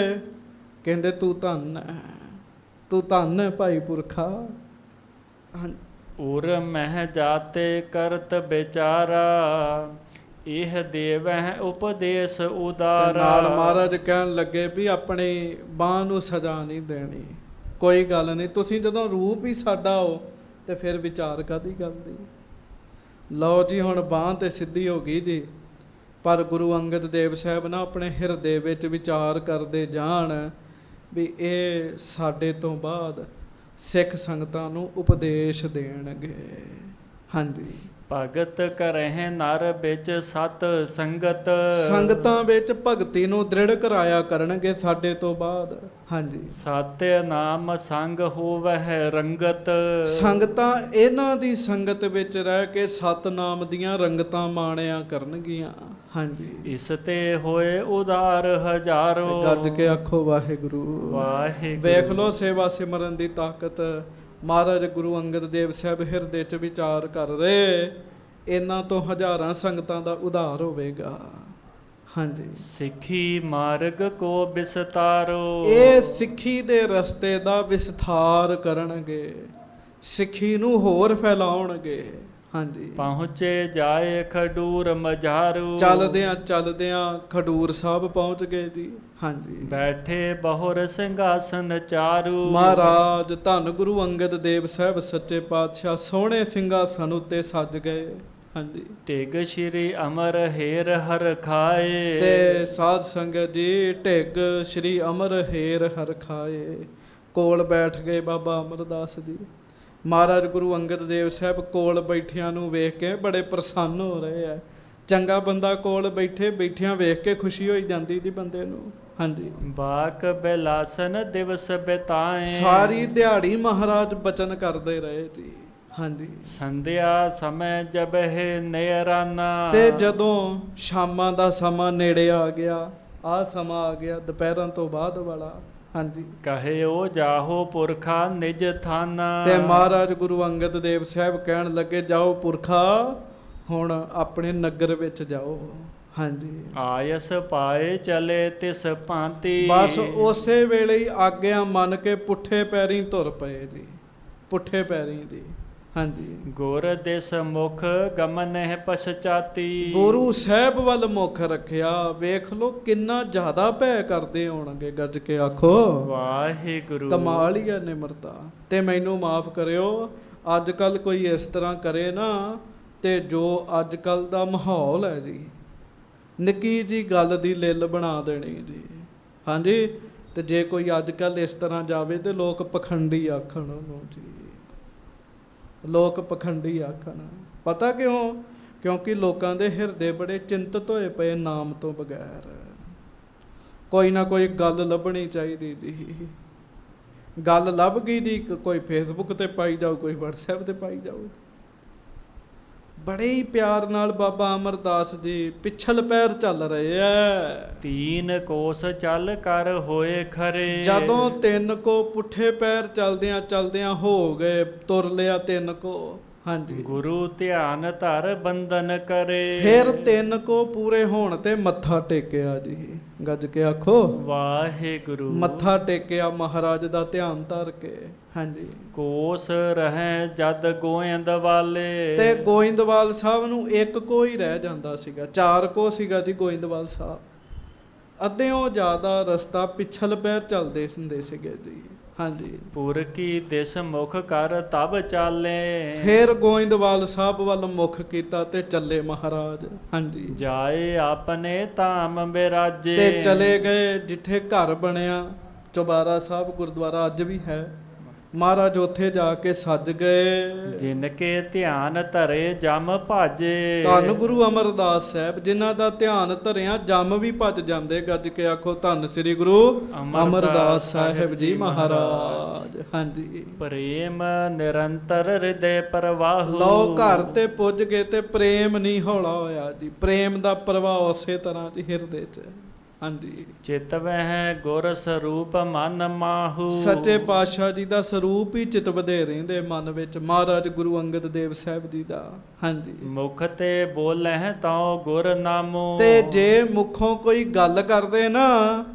ਕਹਿੰਦੇ ਤੂੰ ਧੰਨ ਹੈ, ਤੂੰ ਧੰਨ ਹੈ ਭਾਈ ਪੁਰਖਾ। ਉਰ ਮਹਿ ਜਾਤੇ ਕਰਤ ਵਿਚਾਰਾ। ਇਹ ਦੇਵਹਿ ਉਪਦੇਸ਼ ਉਦਾਰਾ। ਨਾਲ ਮਹਾਰਾਜ ਕਹਿਣ ਲੱਗੇ ਵੀ ਆਪਣੀ ਬਾਂਹ ਨੂੰ ਸਜ਼ਾ ਨਹੀਂ ਦੇਣੀ, ਕੋਈ ਗੱਲ ਨਹੀਂ। ਤੁਸੀਂ ਜਦੋਂ ਰੂਪ ਹੀ ਸਾਡਾ ਹੋ ਤੇ ਫਿਰ ਵਿਚਾਰ ਕਾਹਦੀ ਗੱਲ ਦੀ। ਲਓ ਜੀ ਹੁਣ ਬਾਂਹ ਤੇ ਸਿੱਧੀ ਹੋ ਗਈ ਜੀ। ਪਰ ਗੁਰੂ ਅੰਗਦ ਦੇਵ ਸਾਹਿਬ ਨਾ ਆਪਣੇ ਹਿਰਦੇ ਵਿੱਚ ਵਿਚਾਰ ਕਰਦੇ ਜਾਣ ਵੀ ਇਹ ਸਾਡੇ ਤੋਂ ਬਾਅਦ ਸਿੱਖ ਸੰਗਤਾਂ ਨੂੰ ਉਪਦੇਸ਼ ਦੇਣਗੇ। ਹਾਂਜੀ। ਭਗਤ ਕਰਹਿ ਨਰ ਵਿੱਚ ਸਤ ਸੰਗਤ। ਸੰਗਤਾਂ ਵਿੱਚ ਭਗਤੀ ਨੂੰ ਦ੍ਰਿੜ ਕਰਾਇਆ ਕਰਨਗੇ ਸਾਡੇ ਤੋਂ ਬਾਅਦ। ਹਾਂਜੀ। ਸਤਿ ਨਾਮ ਸੰਗ ਹੋਵਹਿ ਰੰਗਤ। ਸੰਗਤਾਂ ਇਹਨਾਂ ਦੀ ਸੰਗਤ ਵਿੱਚ ਰਹਿ ਕੇ ਸਤਨਾਮ ਦੀਆਂ ਰੰਗਤਾਂ ਮਾਣਿਆ ਕਰਨਗੀਆਂ। ਹਾਂਜੀ। ਇਸ ਤੇ ਹੋਏ ਉਧਾਰ ਹਜ਼ਾਰੋ। ਗੱਜ ਕੇ ਆਖੋ ਵਾਹਿਗੁਰੂ ਵਾਹਿਗੁਰੂ। ਵੇਖ ਲੋ ਸੇਵਾ ਸਿਮਰਨ ਦੀ ਤਾਕਤ। ਮਹਾਰਾਜ ਗੁਰੂ ਅੰਗਦ ਦੇਵ ਸਾਹਿਬ ਹਿਰਦੇ 'ਚ ਵਿਚਾਰ ਕਰ ਰਹੇ, ਇਹਨਾਂ ਤੋਂ ਹਜ਼ਾਰਾਂ ਸੰਗਤਾਂ ਦਾ ਉਧਾਰ ਹੋਵੇਗਾ। ਹਾਂਜੀ। ਸਿੱਖੀ ਮਾਰਗ ਕੋ ਵਿਸਤਾਰੋ। ਇਹ ਸਿੱਖੀ ਦੇ ਰਸਤੇ ਦਾ ਵਿਸਥਾਰ ਕਰਨਗੇ, ਸਿੱਖੀ ਨੂੰ ਹੋਰ ਫੈਲਾਉਣਗੇ। ਹਾਂਜੀ। ਪਹੁੰਚੇ ਜਾਏ ਖਡੂਰ ਮਝਾਰੂ। ਚਲਦਿਆਂ ਖਡੂਰ ਸਾਹਿਬ ਪਹੁੰਚ ਗਏ ਜੀ। ਹਾਂਜੀ। ਬੈਠੇ ਬਹੁਰ ਸਿੰਘਾਸਨ ਚਾਰੂ। ਮਹਾਰਾਜ ਧੰਨ ਗੁਰੂ ਅੰਗਦ ਦੇਵ ਸਾਹਿਬ ਸੱਚੇ ਪਾਤਸ਼ਾਹ ਸੋਹਣੇ ਸਿੰਘਾਸਨ ਉੱਤੇ ਸੱਜ ਗਏ। ਹਾਂਜੀ। ਢਿਗ ਸ਼੍ਰੀ ਅਮਰ ਹੇਰ ਹਰ ਖਾਏ। ਤੇ ਸਾਧ ਸੰਗਤ ਜੀ ਢਿਗ ਸ਼੍ਰੀ ਅਮਰ ਹੇਰ ਹਰ ਖਾਏ। ਕੋਲ ਬੈਠ ਗਏ ਬਾਬਾ ਅਮਰਦਾਸ ਜੀ। ਮਹਾਰਾਜ ਗੁਰੂ ਅੰਗਦ ਦੇਵ ਸਾਹਿਬ ਕੋਲ ਬੈਠਿਆਂ ਨੂੰ ਵੇਖ ਕੇ ਬੜੇ ਪ੍ਰਸੰਨ ਹੋ ਰਹੇ ਆ। ਚੰਗਾ ਬੰਦਾ ਕੋਲ ਬੈਠਿਆਂ ਵੇਖ ਕੇ ਖੁਸ਼ੀ ਹੋਈ ਜਾਂਦੀ ਜੀ ਬੰਦੇ ਨੂੰ। ਹਾਂਜੀ। ਬਾਕ ਬਿਲਾਸਨ ਦਿਵਸ ਬਿਤਾਏ। ਸਾਰੀ ਦਿਹਾੜੀ ਮਹਾਰਾਜ ਬਚਨ ਕਰਦੇ ਰਹੇ ਜੀ। ਹਾਂਜੀ। ਸੰਧਿਆ ਸਮੇਂ ਜਬ ਹੈ ਨੇਰਾਨਾ। ਤੇ ਜਦੋਂ ਸ਼ਾਮਾਂ ਦਾ ਸਮਾਂ ਨੇੜੇ ਆ ਗਿਆ, ਆਹ ਸਮਾਂ ਆ ਗਿਆ ਦੁਪਹਿਰਾਂ ਤੋਂ ਬਾਅਦ ਵਾਲਾ। ਹਾਂਜੀ। ਕਹਿਓ ਜਾਹੋ ਪੁਰਖਾ ਨਿਜ ਥਾਨਾ। ਤੇ ਮਹਾਰਾਜ ਗੁਰੂ ਅੰਗਦ ਦੇਵ ਸਾਹਿਬ ਕਹਿਣ ਲੱਗੇ, ਜਾਓ ਪੁਰਖਾ ਹੁਣ ਆਪਣੇ ਨਗਰ ਵਿੱਚ ਜਾਓ। ਹਾਂਜੀ। ਆਇਸ ਪਾਏ ਚਲੇ ਤਿਸ ਭਾਂਤੀ। ਬਸ ਉਸੇ ਵੇਲੇ ਹੀ ਆਗਿਆ ਮੰਨ ਕੇ ਪੁੱਠੇ ਪੈਰੀਂ ਤੁਰ ਪਏ ਜੀ। ਪੁੱਠੇ ਪੈਰੀਂ ਜੀ। ਹਾਂਜੀ। ਗੁਰ ਦਿਸ ਮੁਖ ਗਮਨ ਹੈ ਪਛਚਾਤੀ। ਗੁਰੂ ਸਾਹਿਬ ਵੱਲ ਮੁਖ ਰੱਖਿਆ। ਵੇਖ ਲੋ ਕਿੰਨਾ ਜ਼ਿਆਦਾ ਭੈ ਕਰਦੇ ਹੋਣਗੇ। ਗੱਜ ਕੇ ਆਖੋ ਵਾਹਿਗੁਰੂ। ਕਮਾਲ ਹੀ ਹੈ ਨਿਮਰਤਾ। ਤੇ ਮੈਨੂੰ ਮਾਫ ਕਰਿਓ, ਅੱਜ ਕੱਲ ਕੋਈ ਇਸ ਤਰ੍ਹਾਂ ਕਰੇ ਨਾ, ਤੇ ਜੋ ਅੱਜ ਕੱਲ ਦਾ ਮਾਹੌਲ ਹੈ ਜੀ, ਨਿੱਕੀ ਜੀ ਗੱਲ ਦੀ ਲਿੱਲ ਬਣਾ ਦੇਣੀ ਜੀ। ਹਾਂਜੀ। ਤੇ ਜੇ ਕੋਈ ਅੱਜ ਕੱਲ ਇਸ ਤਰ੍ਹਾਂ ਜਾਵੇ ਤੇ ਲੋਕ ਪਖੰਡੀ ਆਖਣ ਉਹਨੂੰ ਜੀ। ਲੋਕ ਪਖੰਡੀ ਆਖਣ। ਪਤਾ ਕਿਉਂ? ਕਿਉਂਕਿ ਲੋਕਾਂ ਦੇ ਹਿਰਦੇ ਬੜੇ ਚਿੰਤਤ ਹੋਏ ਪਏ ਨਾਮ ਤੋਂ ਬਗੈਰ। ਕੋਈ ਨਾ ਕੋਈ ਗੱਲ ਲੱਭਣੀ ਚਾਹੀਦੀ ਜੀ। ਗੱਲ ਲੱਭ ਗਈ ਜੀ, ਕੋਈ ਫੇਸਬੁੱਕ ਤੇ ਪਾਈ ਜਾਓ, ਕੋਈ ਵਟਸਐਪ ਤੇ ਪਾਈ ਜਾਓ। ਬੜੇ ਹੀ ਪਿਆਰ ਨਾਲ ਬਾਬਾ ਅਮਰਦਾਸ ਜੀ ਪਿਛਲ ਪੈਰ ਚੱਲ ਰਹੇ ਐ। 3 ਕੋਸ ਚੱਲ ਕਰ ਹੋਏ ਖਰੇ। ਜਦੋਂ 3 ਕੋ ਪੁੱਠੇ ਪੈਰ ਚਲਦਿਆਂ ਹੋ ਗਏ, ਤੁਰ ਲਿਆ 3 ਕੋ। ਹਾਂਜੀ। ਗੁਰੂ ਧਿਆਨ ਧਰ ਬੰਧਨ ਕਰੇ। ਫਿਰ 3 ਕੋ ਪੂਰੇ ਹੋਣ ਤੇ ਮੱਥਾ ਟੇਕਿਆ ਜੀ। ਗੱਜ ਕੇ ਆਖੋ ਵਾਹਿਗੁਰੂ। ਮੱਥਾ ਟੇਕਿਆ ਮਹਾਰਾਜ ਦਾ ਧਿਆਨ ਧਰ ਕੇ। ਹਾਂਜੀ। ਕੋਸ ਰਹੇ ਜਦ ਗੋਇੰਦਵਾਲੇ। ਤੇ ਗੋਇੰਦਵਾਲ ਸਾਹਿਬ ਨੂੰ 1 ਕੋ ਹੀ ਰਹਿ ਜਾਂਦਾ ਸੀਗਾ। 4 ਕੋ ਸੀਗਾ ਜੀ ਗੋਇੰਦਵਾਲ ਸਾਹਿਬ। ਅੱਧਿਓਂ ਜ਼ਿਆਦਾ ਰਸਤਾ ਪਿਛਲ ਪੈਰ ਚੱਲਦੇ ਹੁੰਦੇ ਸੀਗੇ ਜੀ। ਹਾਂਜੀ। ਪੁਰ ਕੀ ਦਿਸ ਮੁਖ ਕਰ ਤਬ ਚਾਲੇ। ਫਿਰ ਗੋਇੰਦਵਾਲ ਸਾਹਿਬ ਵੱਲ ਮੁਖ ਕੀਤਾ ਤੇ ਚੱਲੇ ਮਹਾਰਾਜ। ਹਾਂਜੀ। ਜਾਏ ਆਪਣੇ ਧਾਮ ਬਿਰਾਜੇ। ਤੇ ਚਲੇ ਗਏ ਜਿੱਥੇ ਘਰ ਬਣਿਆ। ਚੁਬਾਰਾ ਸਾਹਿਬ ਗੁਰਦੁਆਰਾ ਅੱਜ ਵੀ ਹੈ। ਮਹਾਰਾਜ ਉੱਥੇ ਜਾ ਕੇ ਸੱਜ ਗਏ। ਜਿਨ ਕੇ ਧਿਆਨ ਧਰੇ ਜਮ ਭਾਜੇ। ਧੰਨ ਗੁਰੂ ਅਮਰਦਾਸ ਸਾਹਿਬ ਜਿਨ੍ਹਾਂ ਦਾ ਧਿਆਨ ਧਰਿਆ ਜਮ ਵੀ ਭੱਜ ਜਾਂਦੇ। ਗੱਜ ਕੇ ਆਖੋ ਧੰਨ ਸ੍ਰੀ ਗੁਰੂ ਅਮਰਦਾਸ ਸਾਹਿਬ ਜੀ ਮਹਾਰਾਜ। ਹਾਂਜੀ। ਪ੍ਰੇਮ ਨਿਰੰਤਰ ਹਿਰਦੇ ਪ੍ਰਵਾਹੁ। ਲਓ ਘਰ ਤੇ ਪੁੱਜ ਗਏ ਤੇ ਪ੍ਰੇਮ ਨਹੀਂ ਹੌਲਾ ਹੋਇਆ ਜੀ। ਪ੍ਰੇਮ ਦਾ ਪ੍ਰਵਾਹ ਉਸੇ ਤਰ੍ਹਾਂ ਜੀ ਹਿਰਦੇ 'ਚ। ਹਾਂਜੀ। ਚਿਤ ਵਹਿ ਗੁਰ ਸਰੂਪ ਮਨ ਮਾਹੂ। ਸੱਚੇ ਪਾਤਸ਼ਾਹ ਜੀ ਦਾ ਸਰੂਪ ਹੀ ਚਿਤਵਦੇ ਰਹਿੰਦੇ ਮਨ ਵਿੱਚ। ਮਹਾਰਾਜ ਗੁਰੂ ਅੰਗਦ ਦੇਵ ਸਾਹਿਬ ਜੀ ਦਾ। ਹਾਂਜੀ। ਮੁਖ ਤੇ ਬੋਲੇ ਤਾਂ ਗੁਰ ਨਾਮੋ। ਤੇ ਜੇ ਮੁਖੋਂ ਕੋਈ ਗੱਲ ਕਰਦੇ ਨਾ,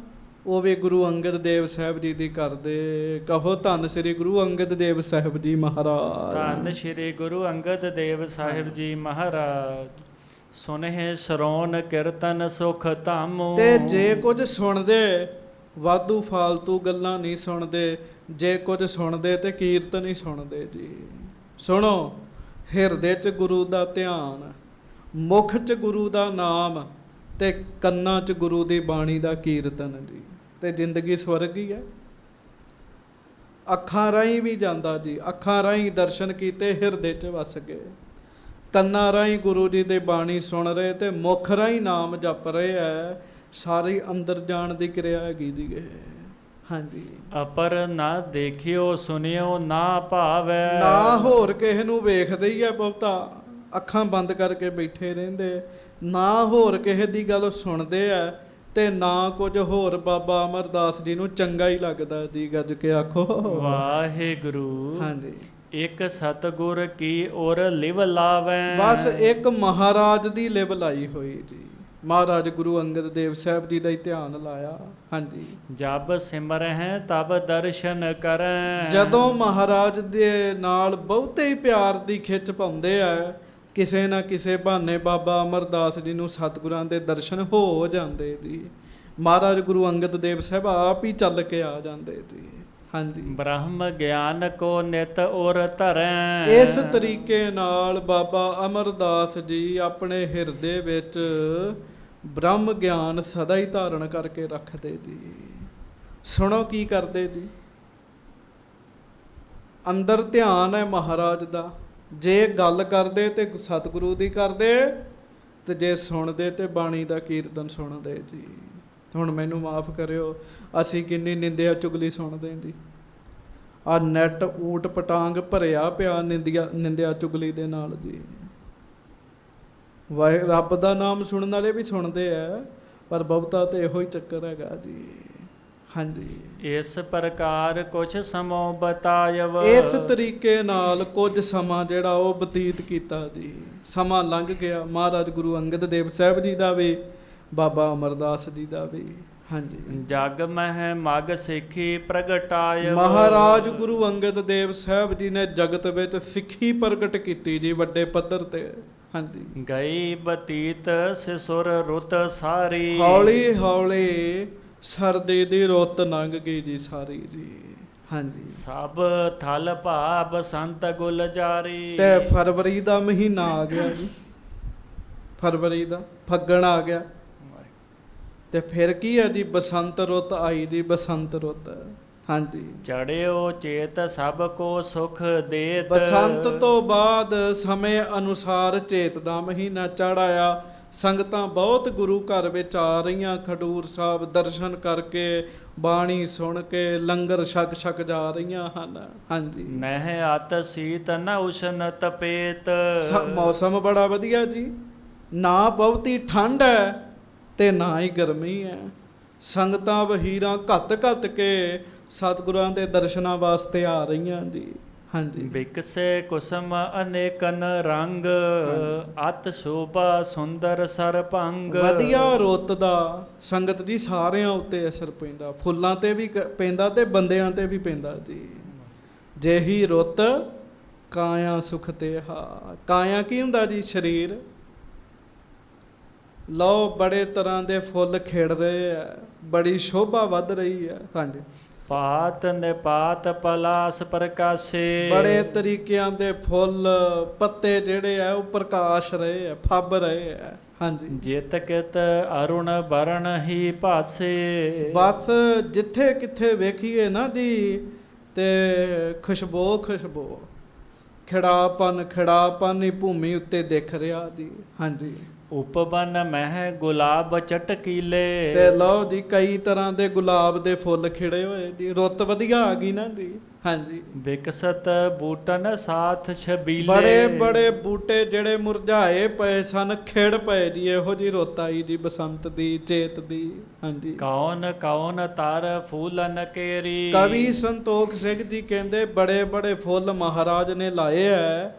ਉਹ ਵੀ ਗੁਰੂ ਅੰਗਦ ਦੇਵ ਸਾਹਿਬ ਜੀ ਦੀ ਕਰਦੇ। ਕਹੋ ਧੰਨ ਸ੍ਰੀ ਗੁਰੂ ਅੰਗਦ ਦੇਵ ਸਾਹਿਬ ਜੀ ਮਹਾਰਾਜ। ਧੰਨ ਸ੍ਰੀ ਗੁਰੂ ਅੰਗਦ ਦੇਵ ਸਾਹਿਬ ਜੀ ਮਹਾਰਾਜ। ਸੁਨਹਿ ਸਰੋਨ ਕੀਰਤਨ ਸੁਖ ਧਾਮੋ। ਤੇ ਜੇ ਕੁਝ ਸੁਣਦੇ, ਵਾਧੂ ਫਾਲਤੂ ਗੱਲਾਂ ਨਹੀਂ ਸੁਣਦੇ। ਜੇ ਕੁਝ ਸੁਣਦੇ ਤੇ ਕੀਰਤਨ ਹੀ ਸੁਣਦੇ ਜੀ। ਸੁਣੋ, ਹਿਰਦੇ 'ਚ ਗੁਰੂ ਦਾ ਧਿਆਨ, ਮੁਖ 'ਚ ਗੁਰੂ ਦਾ ਨਾਮ, ਤੇ ਕੰਨਾਂ 'ਚ ਗੁਰੂ ਦੀ ਬਾਣੀ ਦਾ ਕੀਰਤਨ ਜੀ। ਤੇ ਜ਼ਿੰਦਗੀ ਸਵਰਗ ਹੀ ਹੈ। ਅੱਖਾਂ ਰਾਹੀਂ ਵੀ ਜਾਂਦਾ ਜੀ। ਅੱਖਾਂ ਰਾਹੀਂ ਦਰਸ਼ਨ ਕੀਤੇ, ਹਿਰਦੇ 'ਚ ਵਸ ਗਏ। ਕੰਨਾਂ ਰਾਹੀਂ ਗੁਰੂ ਜੀ ਦੀ ਬਾਣੀ ਸੁਣ ਰਹੇ ਤੇ ਮੁਖ ਰਾਹੀਂ ਨਾਮ ਜਪ ਰਹੇ ਹੈ। ਸਾਰੀ ਅੰਦਰ ਜਾਣ ਦੀ ਕਿਰਿਆ ਹੈਗੀ ਜੀ ਇਹ। ਹਾਂਜੀ। ਅਪਰ ਨਾ ਦੇਖਿਓ ਸੁਣਿਓ ਨਾ ਭਾਵੈ। ਨਾ ਹੋਰ ਕਿਸੇ ਨੂੰ ਵੇਖਦੇ ਹੀ ਹੈ ਬਹੁਤਾ। ਅੱਖਾਂ ਬੰਦ ਕਰਕੇ ਬੈਠੇ ਰਹਿੰਦੇ, ਨਾ ਹੋਰ ਕਿਸੇ ਦੀ ਗੱਲ ਸੁਣਦੇ ਆ ਤੇ ਨਾ ਕੁਝ ਹੋਰ ਬਾਬਾ ਅਮਰਦਾਸ ਜੀ ਨੂੰ ਚੰਗਾ ਹੀ ਲੱਗਦਾ ਜੀ। ਗੱਜ ਕੇ ਆਖੋ ਵਾਹਿਗੁਰੂ। ਹਾਂਜੀ। ਇੱਕ ਸਤਿਗੁਰ ਕੀ ਔਰ ਲਿਵ ਲਾਵੈ। ਬਸ ਇੱਕ ਮਹਾਰਾਜ ਦੀ ਲਿਵ ਲਾਈ ਹੋਈ ਜੀ। ਮਹਾਰਾਜ ਗੁਰੂ ਅੰਗਦ ਦੇਵ ਸਾਹਿਬ ਜੀ ਦਾ ਹੀ ਧਿਆਨ ਲਾਇਆ। ਹਾਂਜੀ। ਜਬ ਸਿਮਰਹਿ ਤਬ ਦਰਸ਼ਨ ਕਰੈ। ਜਦੋਂ ਮਹਾਰਾਜ ਦੇ ਨਾਲ ਬਹੁਤੇ ਹੀ ਪਿਆਰ ਦੀ ਖਿੱਚ ਪਾਉਂਦੇ ਆ, ਕਿਸੇ ਨਾ ਕਿਸੇ ਬਹਾਨੇ ਬਾਬਾ ਅਮਰਦਾਸ ਜੀ ਨੂੰ ਸਤਿਗੁਰਾਂ ਦੇ ਦਰਸ਼ਨ ਹੋ ਜਾਂਦੇ ਜੀ। ਮਹਾਰਾਜ ਗੁਰੂ ਅੰਗਦ ਦੇਵ ਸਾਹਿਬ ਆਪ ਹੀ ਚੱਲ ਕੇ ਆ ਜਾਂਦੇ ਜੀ। ਹਾਂਜੀ। ਬ੍ਰਹਮ ਗਿਆਨ ਕੋ ਨਿਤ ਔਰ ਧਰੈ। ਇਸ ਤਰੀਕੇ ਨਾਲ ਬਾਬਾ ਅਮਰਦਾਸ ਜੀ ਆਪਣੇ ਹਿਰਦੇ ਵਿੱਚ ਬ੍ਰਹਮ ਗਿਆਨ ਸਦਾ ਹੀ ਧਾਰਨ ਕਰਕੇ ਰੱਖਦੇ ਜੀ। ਸੁਣੋ ਕੀ ਕਰਦੇ ਜੀ। ਅੰਦਰ ਧਿਆਨ ਹੈ ਮਹਾਰਾਜ ਦਾ। ਜੇ ਗੱਲ ਕਰਦੇ ਤੇ ਸਤਿਗੁਰੂ ਦੀ ਕਰਦੇ, ਤੇ ਜੇ ਸੁਣਦੇ ਤੇ ਬਾਣੀ ਦਾ ਕੀਰਤਨ ਸੁਣਦੇ ਜੀ। ਹੁਣ ਮੈਨੂੰ ਮਾਫ ਕਰਿਓ, ਅਸੀਂ ਕਿੰਨੀ ਨਿੰਦਿਆ ਚੁਗਲੀ ਸੁਣਦੇ ਜੀ। ਆ ਨੈਟ ਊਟ ਪਟਾਂਗ ਭਰਿਆ ਪਿਆ ਨਿੰਦਿਆ ਚੁਗਲੀ ਦੇ ਨਾਲ ਜੀ। ਵਾਹਿ ਰੱਬ ਦਾ ਨਾਮ ਸੁਣਨ ਵਾਲੇ ਵੀ ਸੁਣਦੇ ਆ, ਪਰ ਬਹੁਤਾ ਤੇ ਇਹੋ ਹੀ ਚੱਕਰ ਹੈਗਾ ਜੀ। ਹਾਂਜੀ। ਇਸ ਪ੍ਰਕਾਰ ਕੁਛ ਸਮੋ ਬਤਾਇਵ। ਇਸ ਤਰੀਕੇ ਨਾਲ ਕੁਝ ਸਮਾਂ ਜਿਹੜਾ ਉਹ ਬਤੀਤ ਕੀਤਾ ਜੀ। ਸਮਾਂ ਲੰਘ ਗਿਆ, ਮਹਾਰਾਜ ਗੁਰੂ ਅੰਗਦ ਦੇਵ ਸਾਹਿਬ ਜੀ ਦਾ ਵੀ, ਬਾਬਾ ਅਮਰਦਾਸ ਜੀ ਦਾ ਵੀ। ਹਾਂਜੀ। ਜਗ ਮਹਿ ਮਗ ਸਿੱਖੀ ਪ੍ਰਗਟਾਇ। ਮਹਾਰਾਜ ਗੁਰੂ ਅੰਗਦ ਦੇਵ ਸਾਹਿਬ ਜੀ ਨੇ ਜਗਤ ਵਿੱਚ ਸਿੱਖੀ ਪ੍ਰਗਟ ਕੀਤੀ ਜੀ, ਵੱਡੇ ਪੱਧਰ ਤੇ। ਹਾਂਜੀ। ਗਈ ਬਤੀਤ ਸਿਸੁਰ ਰੁੱਤ ਸਾਰੀ। ਹੌਲੀ ਹੌਲੀ ਸਰਦੀ ਦੀ ਰੁੱਤ ਲੰਘ ਗਈ ਜੀ ਸਾਰੀ ਜੀ। ਹਾਂਜੀ। ਸਭ ਥਲ ਭਾ ਬਸੰਤ ਗੁਲਜਾਰੀ। ਤੇ ਫਰਵਰੀ ਦਾ ਮਹੀਨਾ ਆ ਗਿਆ ਜੀ। ਫਰਵਰੀ ਦਾ ਫੱਗਣ ਆ ਗਿਆ, ਤੇ ਫਿਰ ਕੀ ਹੈ ਜੀ, ਬਸੰਤ ਰੁੱਤ ਆਈ ਜੀ। ਬਸੰਤ ਰੁੱਤ। ਹਾਂਜੀ। ਚੜਿਓ ਚੇਤ ਸਭ ਕੋ ਸੁਖ ਦੇਤ। ਬਸੰਤ ਤੋਂ ਬਾਅਦ ਸਮੇਂ ਅਨੁਸਾਰ ਚੇਤ ਦਾ ਮਹੀਨਾ ਚੜ੍ਹ ਆਇਆ। ਸੰਗਤਾਂ ਬਹੁਤ ਗੁਰੂ ਘਰ ਵਿੱਚ ਆ ਰਹੀਆਂ, ਖਡੂਰ ਸਾਹਿਬ ਦਰਸ਼ਨ ਕਰਕੇ, ਬਾਣੀ ਸੁਣ ਕੇ, ਲੰਗਰ ਛਕ ਜਾ ਰਹੀਆਂ ਹਨ। ਹਾਂਜੀ। ਨਹਿ ਅਤ ਸੀਤ ਨ ਉਸ਼ਨ ਤਪੇਤ। ਮੌਸਮ ਬੜਾ ਵਧੀਆ ਜੀ, ਨਾ ਬਹੁਤੀ ਠੰਡ ਹੈ ਤੇ ਨਾ ਹੀ ਗਰਮੀ ਹੈ। ਸੰਗਤਾਂ ਵਹੀਰਾਂ ਘੱਤ ਕੇ ਸਤਿਗੁਰਾਂ ਦੇ ਦਰਸ਼ਨਾਂ ਵਾਸਤੇ ਆ ਰਹੀਆਂ ਜੀ। ਹਾਂਜੀ। ਵਿਕਸੇ ਕੁਸਮ ਅਨੇਕਨ ਰੰਗ। ਅਤ ਸ਼ੋਭਾ ਸੁੰਦਰ ਸਰਪੰਗ। ਵਧੀਆ ਰੁੱਤ ਦਾ ਸੰਗਤ ਜੀ ਸਾਰਿਆਂ ਉੱਤੇ ਅਸਰ ਪੈਂਦਾ, ਫੁੱਲਾਂ ਤੇ ਵੀ ਪੈਂਦਾ ਤੇ ਬੰਦਿਆਂ ਤੇ ਵੀ ਪੈਂਦਾ ਜੀ। ਜਿਹੀ ਰੁੱਤ ਕਾਇਆ ਸੁਖ ਤੇ ਹਾ। ਕਾਇਆ ਕੀ ਹੁੰਦਾ ਜੀ? ਸਰੀਰ। ਲਓ ਬੜੇ ਤਰ੍ਹਾਂ ਦੇ ਫੁੱਲ ਖਿੜ ਰਹੇ ਆ, ਬੜੀ ਸ਼ੋਭਾ ਵੱਧ ਰਹੀ ਹੈ। ਹਾਂਜੀ। ਪਾਤ ਨਿਪਾਤ ਪਲਾਸ ਪ੍ਰਕਾਸ਼ੇ। ਬੜੇ ਤਰੀਕਿਆਂ ਦੇ ਫੁੱਲ ਪੱਤੇ ਜਿਹੜੇ ਆ ਉਹ ਪ੍ਰਕਾਸ਼ ਰਹੇ ਆ, ਫੱਬ ਰਹੇ ਆ। ਹਾਂਜੀ। ਜਿਤ ਕਿਤ ਅਰੁਣ ਬਰਨ ਹੀ ਭਾਸੇ। ਬਸ ਜਿੱਥੇ ਕਿੱਥੇ ਵੇਖੀਏ ਨਾ ਜੀ, ਤੇ ਖੁਸ਼ਬੋ ਖਿੜਾਪਨ ਹੀ ਭੂਮੀ ਉੱਤੇ ਦਿਖ ਰਿਹਾ ਜੀ। ਹਾਂਜੀ। ਉਪਬਨ ਮਹਿ ਗੁਲਾਬ ਚਟਕੀਲੇ। ਤੇ ਲਓ ਜੀ ਕਈ ਤਰ੍ਹਾਂ ਦੇ ਗੁਲਾਬ ਦੇ ਫੁੱਲ ਖਿੜੇ ਹੋਏ ਜੀ। ਰੁੱਤ ਵਧੀਆ ਆ ਗਈ ਨਾ ਜੀ। ਹਾਂਜੀ। ਵਿਕਸਤ ਬੂਟਨ ਸਾਥ ਛਬੀਲੇ। ਬੜੇ ਬੂਟੇ ਜਿਹੜੇ ਮੁਰਝਾਏ ਪਏ ਸਨ, ਖਿੜ ਪਏ ਜੀ। ਇਹੋ ਜੀ ਰੁੱਤ ਆਈ ਜੀ ਬਸੰਤ ਦੀ, ਚੇਤ ਦੀ। ਹਾਂਜੀ। ਕੌਣ ਤਰ ਫੂਲਨ ਕੇਰੀ। ਕਵੀ ਸੰਤੋਖ ਸਿੰਘ ਜੀ ਕਹਿੰਦੇ ਬੜੇ ਫੁੱਲ ਮਹਾਰਾਜ ਨੇ ਲਾਏ ਐ,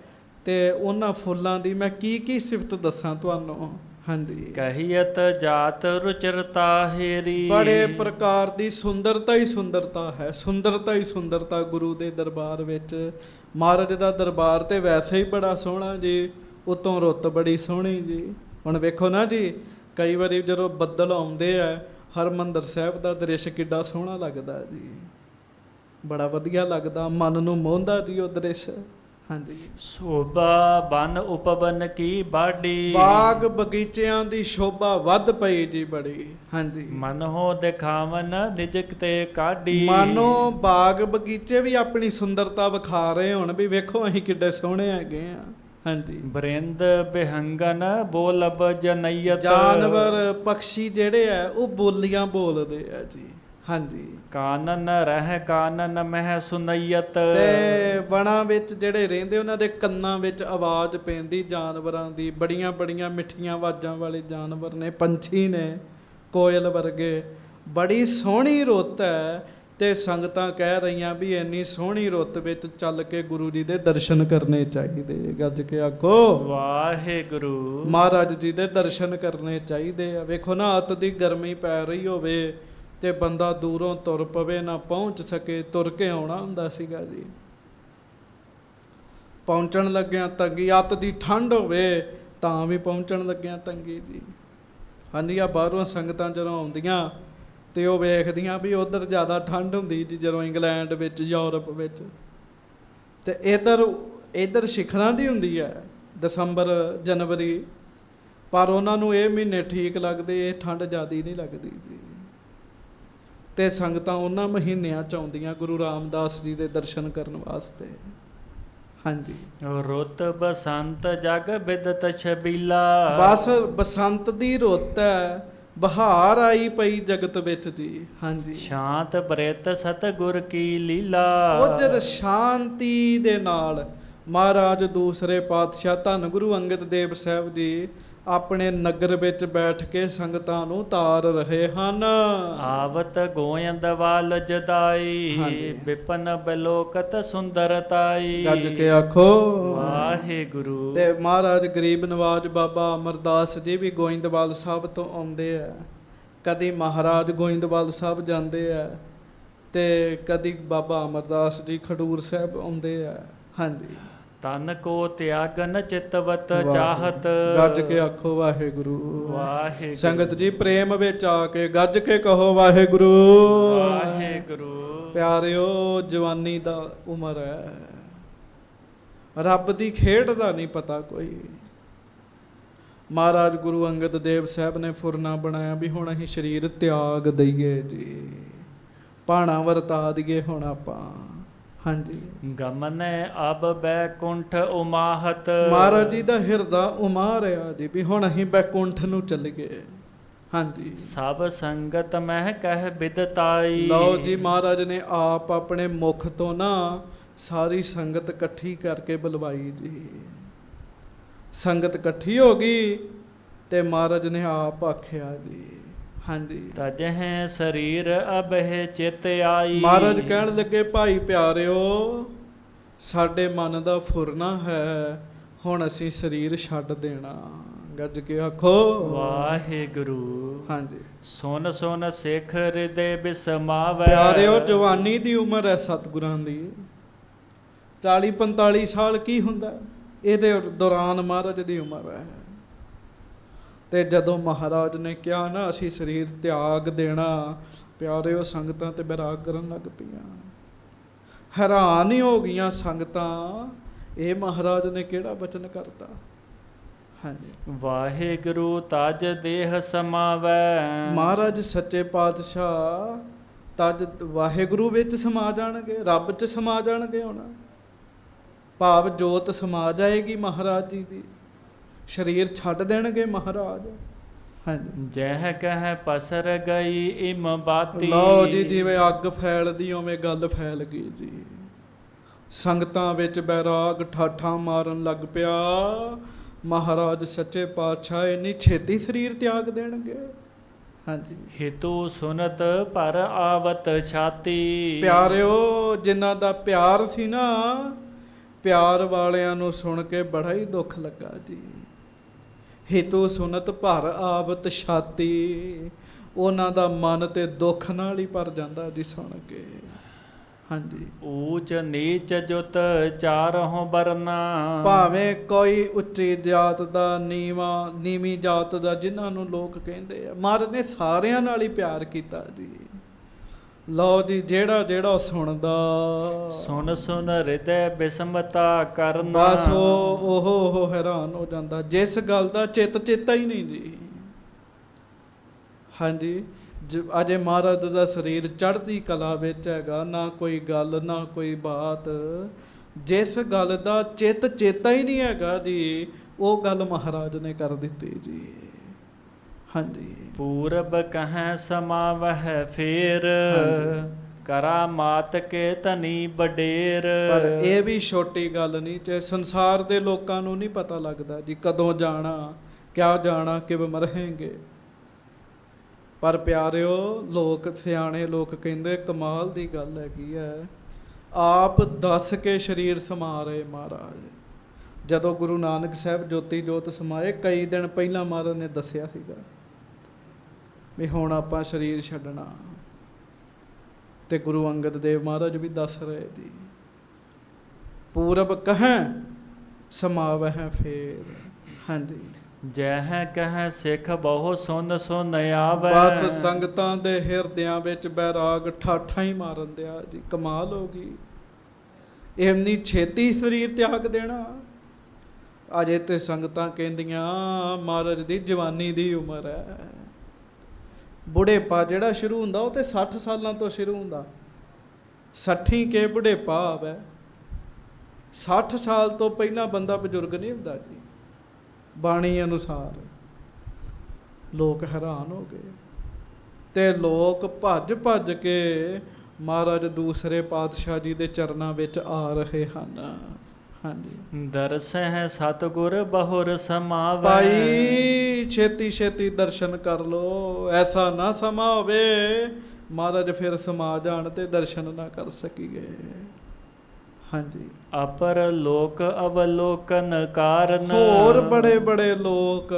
ਤੇ ਉਹਨਾਂ ਫੁੱਲਾਂ ਦੀ ਮੈਂ ਕੀ ਸਿਫਤ ਦੱਸਾਂ ਤੁਹਾਨੂੰ। ਹਾਂਜੀ। ਕਹੀਅਤ ਜਾਤ ਰੁਚਰਤਾ ਹੇਰੀ। ਬੜੇ ਪ੍ਰਕਾਰ ਦੀ ਸੁੰਦਰਤਾ ਹੀ ਸੁੰਦਰਤਾ ਗੁਰੂ ਦੇ ਦਰਬਾਰ ਵਿੱਚ। ਮਹਾਰਾਜ ਦਾ ਦਰਬਾਰ ਤੇ ਵੈਸੇ ਹੀ ਬੜਾ ਸੋਹਣਾ ਜੀ, ਉਤੋਂ ਰੁੱਤ ਬੜੀ ਸੋਹਣੀ ਜੀ। ਹੁਣ ਵੇਖੋ ਨਾ ਜੀ, ਕਈ ਵਾਰੀ ਜਦੋਂ ਬੱਦਲ ਆਉਂਦੇ ਆ, ਹਰਿਮੰਦਰ ਸਾਹਿਬ ਦਾ ਦ੍ਰਿਸ਼ ਕਿੱਡਾ ਸੋਹਣਾ ਲੱਗਦਾ ਜੀ। ਬੜਾ ਵਧੀਆ ਲੱਗਦਾ, ਮਨ ਨੂੰ ਮੋਹਦਾ ਜੀ ਉਹ ਦ੍ਰਿਸ਼। ਹਾਂਜੀ। ਸ਼ੋਭਾ ਬਨ ਉਪਬਨ ਕੀ ਬਾਡੀ। ਬਾਗ ਬਗੀਚਿਆਂ ਦੀ ਸ਼ੋਭਾ ਵੱਧ ਪਈ ਜੀ ਬੜੀ। ਹਾਂਜੀ। ਮਨੋ ਦਿਖਾਵਨ ਨਿਜਕ ਤੇ ਕਾਢੀ। ਮਾਨੋ ਬਾਗ ਬਗੀਚੇ ਵੀ ਆਪਣੀ ਸੁੰਦਰਤਾ ਵਿਖਾ ਰਹੇ ਹੁਣ, ਵੀ ਵੇਖੋ ਅਸੀਂ ਕਿੱਡੇ ਸੋਹਣੇ ਹੈਗੇ ਆ। ਹਾਂਜੀ। ਬਰਿੰਦ ਬਿਹੰਗਨ ਬੋਲਬ ਜਨਈਤ। ਜਾਨਵਰ ਪਕਸ਼ੀ ਜਿਹੜੇ ਆ ਉਹ ਬੋਲੀਆਂ ਬੋਲਦੇ ਆ ਜੀ। ਹਾਂਜੀ। ਕਾਨਨ ਰਹਿ ਕਾਨਨ ਮਹਿ ਸੁਨਈਅਤ। ਤੇ ਵਣਾਂ ਵਿੱਚ ਜਿਹੜੇ ਰਹਿੰਦੇ ਉਹਨਾਂ ਦੇ ਕੰਨਾਂ ਵਿੱਚ ਆਵਾਜ਼ ਪੈਂਦੀ ਜਾਨਵਰਾਂ ਦੀ, ਬੜੀਆਂ ਬੜੀਆਂ ਮਿੱਠੀਆਂ ਆਵਾਜ਼ਾਂ ਵਾਲੇ ਜਾਨਵਰ ਨੇ, ਪੰਛੀ ਨੇ, ਕੋਇਲ ਵਰਗੇ। ਬੜੀ ਸੋਹਣੀ ਰੁੱਤ ਹੈ ਤੇ ਸੰਗਤਾਂ ਕਹਿ ਰਹੀਆਂ ਵੀ ਇੰਨੀ ਸੋਹਣੀ ਰੁੱਤ ਵਿੱਚ ਚੱਲ ਕੇ ਗੁਰੂ ਜੀ ਦੇ ਦਰਸ਼ਨ ਕਰਨੇ ਚਾਹੀਦੇ। ਗੱਜ ਕੇ ਆਖੋ ਵਾਹਿਗੁਰੂ। ਮਹਾਰਾਜ ਜੀ ਦੇ ਦਰਸ਼ਨ ਕਰਨੇ ਚਾਹੀਦੇ ਆ। ਵੇਖੋ ਨਾ, ਅੱਤ ਦੀ ਗਰਮੀ ਪੈ ਰਹੀ ਹੋਵੇ ਤੇ ਬੰਦਾ ਦੂਰੋਂ ਤੁਰ ਪਵੇ ਨਾ ਪਹੁੰਚ ਸਕੇ, ਤੁਰ ਕੇ ਆਉਣਾ ਹੁੰਦਾ ਸੀਗਾ ਜੀ। ਪਹੁੰਚਣ ਲੱਗਿਆਂ ਤੰਗੀ, ਅੱਤ ਦੀ ਠੰਡ ਹੋਵੇ ਤਾਂ ਵੀ ਪਹੁੰਚਣ ਲੱਗਿਆਂ ਤੰਗੀ ਜੀ। ਹਾਂਜੀ, ਆ ਬਾਹਰੋਂ ਸੰਗਤਾਂ ਜਦੋਂ ਆਉਂਦੀਆਂ ਤੇ ਉਹ ਵੇਖਦੀਆਂ ਵੀ ਉਧਰ ਜ਼ਿਆਦਾ ਠੰਡ ਹੁੰਦੀ ਜੀ, ਜਦੋਂ ਇੰਗਲੈਂਡ ਵਿੱਚ, ਯੂਰਪ ਵਿੱਚ, ਤੇ ਇੱਧਰ ਸਿਖਰਾਂ ਦੀ ਹੁੰਦੀ ਹੈ ਦਸੰਬਰ ਜਨਵਰੀ, ਪਰ ਉਹਨਾਂ ਨੂੰ ਇਹ ਮਹੀਨੇ ਠੀਕ ਲੱਗਦੇ, ਇਹ ਠੰਡ ਜ਼ਿਆਦਾ ਨਹੀਂ ਲੱਗਦੀ ਜੀ। ਤੇ ਸੰਗਤਾਂ ਉਹਨਾਂ ਮਹੀਨਿਆਂ 'ਚ ਆਉਂਦੀਆਂ ਗੁਰੂ ਰਾਮਦਾਸ ਜੀ ਦੇ ਦਰਸ਼ਨ ਕਰਨ ਵਾਸਤੇ। ਹਾਂਜੀ। ਰੁੱਤ ਬਸੰਤ ਜਗ ਬਿਦਤ ਛਬੀਲਾ। ਬਸ ਬਸੰਤ ਦੀ ਰੁੱਤ ਹੈ, ਬਹਾਰ ਆਈ ਪਈ ਜਗਤ ਵਿੱਚ ਜੀ। ਹਾਂਜੀ। ਸ਼ਾਂਤ ਬ੍ਰਿਤ ਸਤਿਗੁਰ ਕੀ ਲੀਲਾ। ਉਜਰ ਸ਼ਾਂਤੀ ਦੇ ਨਾਲ ਮਹਾਰਾਜ ਦੂਸਰੇ ਪਾਤਸ਼ਾਹ ਧੰਨ ਗੁਰੂ ਅੰਗਦ ਦੇਵ ਸਾਹਿਬ ਜੀ ਆਪਣੇ ਨਗਰ ਵਿੱਚ ਬੈਠ ਕੇ ਸੰਗਤਾਂ ਨੂੰ ਤਾਰ ਰਹੇ ਹਨ। ਆਵਤ ਗੋਇੰਦਵਾਲ ਜਦਾਈ, ਵਿਪਨ ਬਿਲੋਕਤ ਸੁੰਦਰਤਾਈ। ਗੱਜ ਕੇ ਆਖੋ ਵਾਹਿਗੁਰੂ। ਤੇ ਮਹਾਰਾਜ ਗਰੀਬ ਨਵਾਜ ਬਾਬਾ ਅਮਰਦਾਸ ਜੀ ਵੀ ਗੋਇੰਦਵਾਲ ਸਾਹਿਬ ਤੋਂ ਆਉਂਦੇ ਆ। ਕਦੀ ਮਹਾਰਾਜ ਗੋਇੰਦਵਾਲ ਸਾਹਿਬ ਜਾਂਦੇ ਆ ਤੇ ਕਦੀ ਬਾਬਾ ਅਮਰਦਾਸ ਜੀ ਖਡੂਰ ਸਾਹਿਬ ਆਉਂਦੇ ਆ। ਹਾਂਜੀ। ਤਨ ਕੋ ਤਿਆਗਨ ਚਿਤਵਤ ਚਾਹਤ। ਗੱਜ ਕੇ ਆਖੋ ਵਾਹਿਗੁਰੂ। ਵਾਹਿਗੁਰੂ। ਸੰਗਤ ਜੀ ਪ੍ਰੇਮ ਵਿੱਚ ਆ ਕੇ ਗੱਜ ਕੇ ਕਹੋ ਵਾਹਿਗੁਰੂ। ਵਾਹਿਗੁਰੂ। ਪਿਆਰਿਓ, ਜਵਾਨੀ ਦਾ ਉਮਰ ਹੈ, ਰੱਬ ਦੀ ਖੇਡ ਦਾ ਨਹੀਂ ਪਤਾ ਕੋਈ। ਮਹਾਰਾਜ ਗੁਰੂ ਅੰਗਦ ਦੇਵ ਸਾਹਿਬ ਨੇ ਫੁਰਨਾ ਬਣਾਇਆ ਵੀ ਹੁਣ ਅਸੀਂ ਸਰੀਰ ਤਿਆਗ ਦਈਏ ਜੀ, ਭਾਣਾ ਵਰਤਾ ਦਈਏ ਹੁਣ ਆਪਾਂ। ਹਾਂਜੀ। ਗਮਨੈ ਅਬ ਬੈਕੁੰਠ ਉਮਾਹਤ। ਮਹਾਰਾਜ ਜੀ ਦਾ ਹਿਰਦਾ ਉਮਾਰਿਆ ਜੀ ਵੀ ਹੁਣ ਅਸੀਂ ਬੈਕੁੰਠ ਨੂੰ ਚੱਲੀਏ। ਹਾਂਜੀ। ਸਭ ਸੰਗਤ ਮਹਿ ਕਹਿ ਬਿਦਤਾਈ। ਲਓ ਜੀ, ਮਹਾਰਾਜ ਨੇ ਆਪ ਆਪਣੇ ਮੁਖ ਤੋਂ ਨਾ ਸਾਰੀ ਸੰਗਤ ਇਕੱਠੀ ਕਰਕੇ ਬੁਲਵਾਈ ਜੀ। ਸੰਗਤ ਇਕੱਠੀ ਹੋ ਗਈ ਤੇ ਮਹਾਰਾਜ ਨੇ ਆਪ ਆਖਿਆ ਜੀ। ਹਾਂਜੀ। ਤਜਹਿ ਸਰੀਰ ਅਬਹਿ ਚਿਤ ਆਈ। ਮਹਾਰਾਜ ਕਹਿਣ ਲੱਗੇ, ਭਾਈ ਪਿਆਰਿਓ, ਸਾਡੇ ਮਨ ਦਾ ਫੁਰਨਾ ਹੈ, ਹੁਣ ਅਸੀਂ ਸਰੀਰ ਛੱਡ ਦੇਣਾ। ਗੱਜ ਕੇ ਆਖੋ ਵਾਹਿਗੁਰੂ। ਹਾਂਜੀ। ਸੁਨ ਸੁਨ ਸਿੱਖ ਹਿਰਦੇ ਬਿਸਮਾਵੈ। ਪਿਆਰਿਓ, ਜਵਾਨੀ ਦੀ ਉਮਰ ਹੈ ਸਤਿਗੁਰਾਂ ਦੀ। 40-45 ਸਾਲ ਕੀ ਹੁੰਦਾ, ਇਹਦੇ ਦੌਰਾਨ ਮਹਾਰਾਜ ਦੀ ਉਮਰ ਹੈ। ਤੇ ਜਦੋਂ ਮਹਾਰਾਜ ਨੇ ਕਿਹਾ ਨਾ ਅਸੀਂ ਸਰੀਰ ਤਿਆਗ ਦੇਣਾ, ਪਿਆਰਿਓ ਸੰਗਤਾਂ ਤੇ ਬੈਰਾਗ ਕਰਨ ਲੱਗ ਪਈਆਂ। ਹੈਰਾਨ ਹੀ ਹੋ ਗਈਆਂ ਸੰਗਤਾਂ, ਇਹ ਮਹਾਰਾਜ ਨੇ ਕਿਹੜਾ ਬਚਨ ਕਰਤਾ। ਹਾਂਜੀ। ਵਾਹਿਗੁਰੂ ਤਜ ਦੇਹ ਸਮਾਵੈ। ਮਹਾਰਾਜ ਸੱਚੇ ਪਾਤਸ਼ਾਹ ਤਜ ਵਾਹਿਗੁਰੂ ਵਿੱਚ ਸਮਾ ਜਾਣਗੇ, ਰੱਬ 'ਚ ਸਮਾ ਜਾਣਗੇ। ਹੁਣ ਭਾਵ ਜੋਤ ਸਮਾ ਜਾਏਗੀ ਮਹਾਰਾਜ ਜੀ ਦੀ, ਸਰੀਰ ਛੱਡ ਦੇਣਗੇ ਮਹਾਰਾਜ। ਹਾਂਜੀ। ਜਹ ਕਹਿ ਪਸਰ ਗਈ ਇਮ ਬਾਤੀ। ਲਓ ਜੀ, ਜਿਵੇਂ ਅੱਗ ਫੈਲਦੀ ਉਵੇਂ ਗੱਲ ਫੈਲ ਗਈ ਜੀ। ਸੰਗਤਾਂ ਵਿੱਚ ਬੈਰਾਗ ਠਾਠਾਂ ਮਾਰਨ ਲੱਗ ਪਿਆ। ਮਹਾਰਾਜ ਸੱਚੇ ਪਾਤਸ਼ਾਹ ਇੰਨੀ ਛੇਤੀ ਸਰੀਰ ਤਿਆਗ ਦੇਣਗੇ। ਹਾਂਜੀ। ਹਿਤੂ ਸੁਨਤ ਪਰ ਆਵਤ ਛਾਤੀ। ਪਿਆਰਿਓ, ਜਿਨ੍ਹਾਂ ਦਾ ਪਿਆਰ ਸੀ ਨਾ, ਪਿਆਰ ਵਾਲਿਆਂ ਨੂੰ ਸੁਣ ਕੇ ਬੜਾ ਹੀ ਦੁੱਖ ਲੱਗਾ ਜੀ। ਹਿਤੂ ਸੁਨਤ ਭਰ ਆਵਤ ਛਾਤੀ, ਉਹਨਾਂ ਦਾ ਮਨ ਤੇ ਦੁੱਖ ਨਾਲ ਹੀ ਭਰ ਜਾਂਦਾ ਜੀ ਸੁਣ ਕੇ। ਹਾਂਜੀ। ਊਚ ਨੀਚ ਜੁਤ ਚਾਰਹੁ ਬਰਨਾ। ਭਾਵੇਂ ਕੋਈ ਉੱਚੀ ਜਾਤ ਦਾ, ਨੀਵੀਂ ਜਾਤ ਦਾ, ਜਿਨ੍ਹਾਂ ਨੂੰ ਲੋਕ ਕਹਿੰਦੇ ਆ, ਮਹਾਰਾਜ ਨੇ ਸਾਰਿਆਂ ਨਾਲ ਹੀ ਪਿਆਰ ਕੀਤਾ ਜੀ। ਲਓ ਜੀ, ਜਿਹੜਾ ਸੁਣਦਾ ਸੁਨ ਸੁਨ ਹਿਰਦੈ ਬਿਸਮਤਾ ਕਰਨਾ। ਬਸ ਉਹ ਹੈਰਾਨ ਹੋ ਜਾਂਦਾ, ਜਿਸ ਗੱਲ ਦਾ ਚੇਤਾ ਹੀ ਨਹੀਂ ਜੀ। ਹਾਂਜੀ। ਅਜੇ ਮਹਾਰਾਜ ਦਾ ਸਰੀਰ ਚੜ੍ਹਦੀ ਕਲਾ ਵਿੱਚ ਹੈਗਾ, ਨਾ ਕੋਈ ਗੱਲ ਨਾ ਕੋਈ ਬਾਤ, ਜਿਸ ਗੱਲ ਦਾ ਚੇਤਾ ਹੀ ਨਹੀਂ ਹੈਗਾ ਜੀ, ਉਹ ਗੱਲ ਮਹਾਰਾਜ ਨੇ ਕਰ ਦਿੱਤੀ ਜੀ। ਹਾਂਜੀ। ਪੂਰਬ ਕਹੈ ਸਮਾਵਹਿ ਫੇਰ, ਹਾਂਜੀ। ਕਰਾ ਮਾਤ ਕੇ ਧਨੀ ਵਡੇਰ। ਪਰ ਇਹ ਵੀ ਛੋਟੀ ਗੱਲ ਨਹੀਂ, ਤੇ ਸੰਸਾਰ ਦੇ ਲੋਕਾਂ ਨੂੰ ਨਹੀਂ ਪਤਾ ਲੱਗਦਾ ਜੀ ਕਦੋਂ ਜਾਣਾ, ਕਿਆ ਜਾਣਾ, ਕਿਵੇਂ ਮਰਹੇਂਗੇ। ਪਰ ਪਿਆਰਿਓ, ਲੋਕ ਸਿਆਣੇ ਲੋਕ ਕਹਿੰਦੇ ਕਮਾਲ ਦੀ ਗੱਲ ਹੈਗੀ ਹੈ, ਆਪ ਦੱਸ ਕੇ ਸਰੀਰ ਸਮਾ ਰਹੇ ਮਹਾਰਾਜ। ਜਦੋਂ ਗੁਰੂ ਨਾਨਕ ਸਾਹਿਬ ਜੋਤੀ ਜੋਤ ਸਮਾਏ, ਕਈ ਦਿਨ ਪਹਿਲਾਂ ਮਹਾਰਾਜ ਨੇ ਦੱਸਿਆ ਸੀਗਾ ਵੀ ਹੁਣ ਆਪਾਂ ਸਰੀਰ ਛੱਡਣਾ, ਤੇ ਗੁਰੂ ਅੰਗਦ ਦੇਵ ਮਹਾਰਾਜ ਵੀ ਦੱਸ ਰਹੇ ਜੀ, ਪੂਰਬ ਕਹੈ ਸਮਾਵਹਿ ਫੇਰ। ਹਾਂਜੀ। ਜਹ ਕਹਿ ਸਿੱਖ ਬਹੁ ਸੁਨ ਸੁਨ ਆਵੈ। ਬਸ ਸੰਗਤਾਂ ਦੇ ਹਿਰਦਿਆਂ ਵਿੱਚ ਬੈਰਾਗ ਠਾਠਾਂ ਹੀ ਮਾਰਨ ਦਿਆ ਜੀ। ਕਮਾਲ ਹੋ ਗਈ, ਇੰਨੀ ਛੇਤੀ ਸਰੀਰ ਤਿਆਗ ਦੇਣਾ। ਅਜੇ ਤੇ ਸੰਗਤਾਂ ਕਹਿੰਦੀਆਂ ਮਹਾਰਾਜ ਦੀ ਜਵਾਨੀ ਦੀ ਉਮਰ ਹੈ। ਬੁਢੇਪਾ ਜਿਹੜਾ ਸ਼ੁਰੂ ਹੁੰਦਾ ਉਹ ਤੇ 60 ਸਾਲਾਂ ਤੋਂ ਸ਼ੁਰੂ ਹੁੰਦਾ। 60 ਕੇ ਬੁਢੇਪਾ ਆਵੇ। 60 ਸਾਲ ਤੋਂ ਪਹਿਲਾਂ ਬੰਦਾ ਬਜ਼ੁਰਗ ਨਹੀਂ ਹੁੰਦਾ ਜੀ ਬਾਣੀ ਅਨੁਸਾਰ। ਲੋਕ ਹੈਰਾਨ ਹੋ ਗਏ, ਤੇ ਲੋਕ ਭੱਜ ਭੱਜ ਕੇ ਮਹਾਰਾਜ ਦੂਸਰੇ ਪਾਤਸ਼ਾਹ ਜੀ ਦੇ ਚਰਨਾਂ ਵਿੱਚ ਆ ਰਹੇ ਹਨ। ਹਾਂਜੀ। ਦਰਸਹਿ ਸਤਿਗੁਰ ਬਹੁਰ ਸਮਾਵੈ। ਭਾਈ ਛੇਤੀ ਛੇਤੀ ਦਰਸ਼ਨ ਕਰ ਲੋ, ਐਸਾ ਨਾ ਸਮਾਂ ਹੋਵੇ ਮਹਾਰਾਜ ਫਿਰ ਸਮਾ ਜਾਣ ਤੇ ਦਰਸ਼ਨ ਨਾ ਕਰ ਸਕੀਏ। ਹਾਂਜੀ। ਅਪਰ ਲੋਕ ਅਵਲੋਕਨ ਕਾਰਨ। ਹੋਰ ਬੜੇ ਬੜੇ ਲੋਕ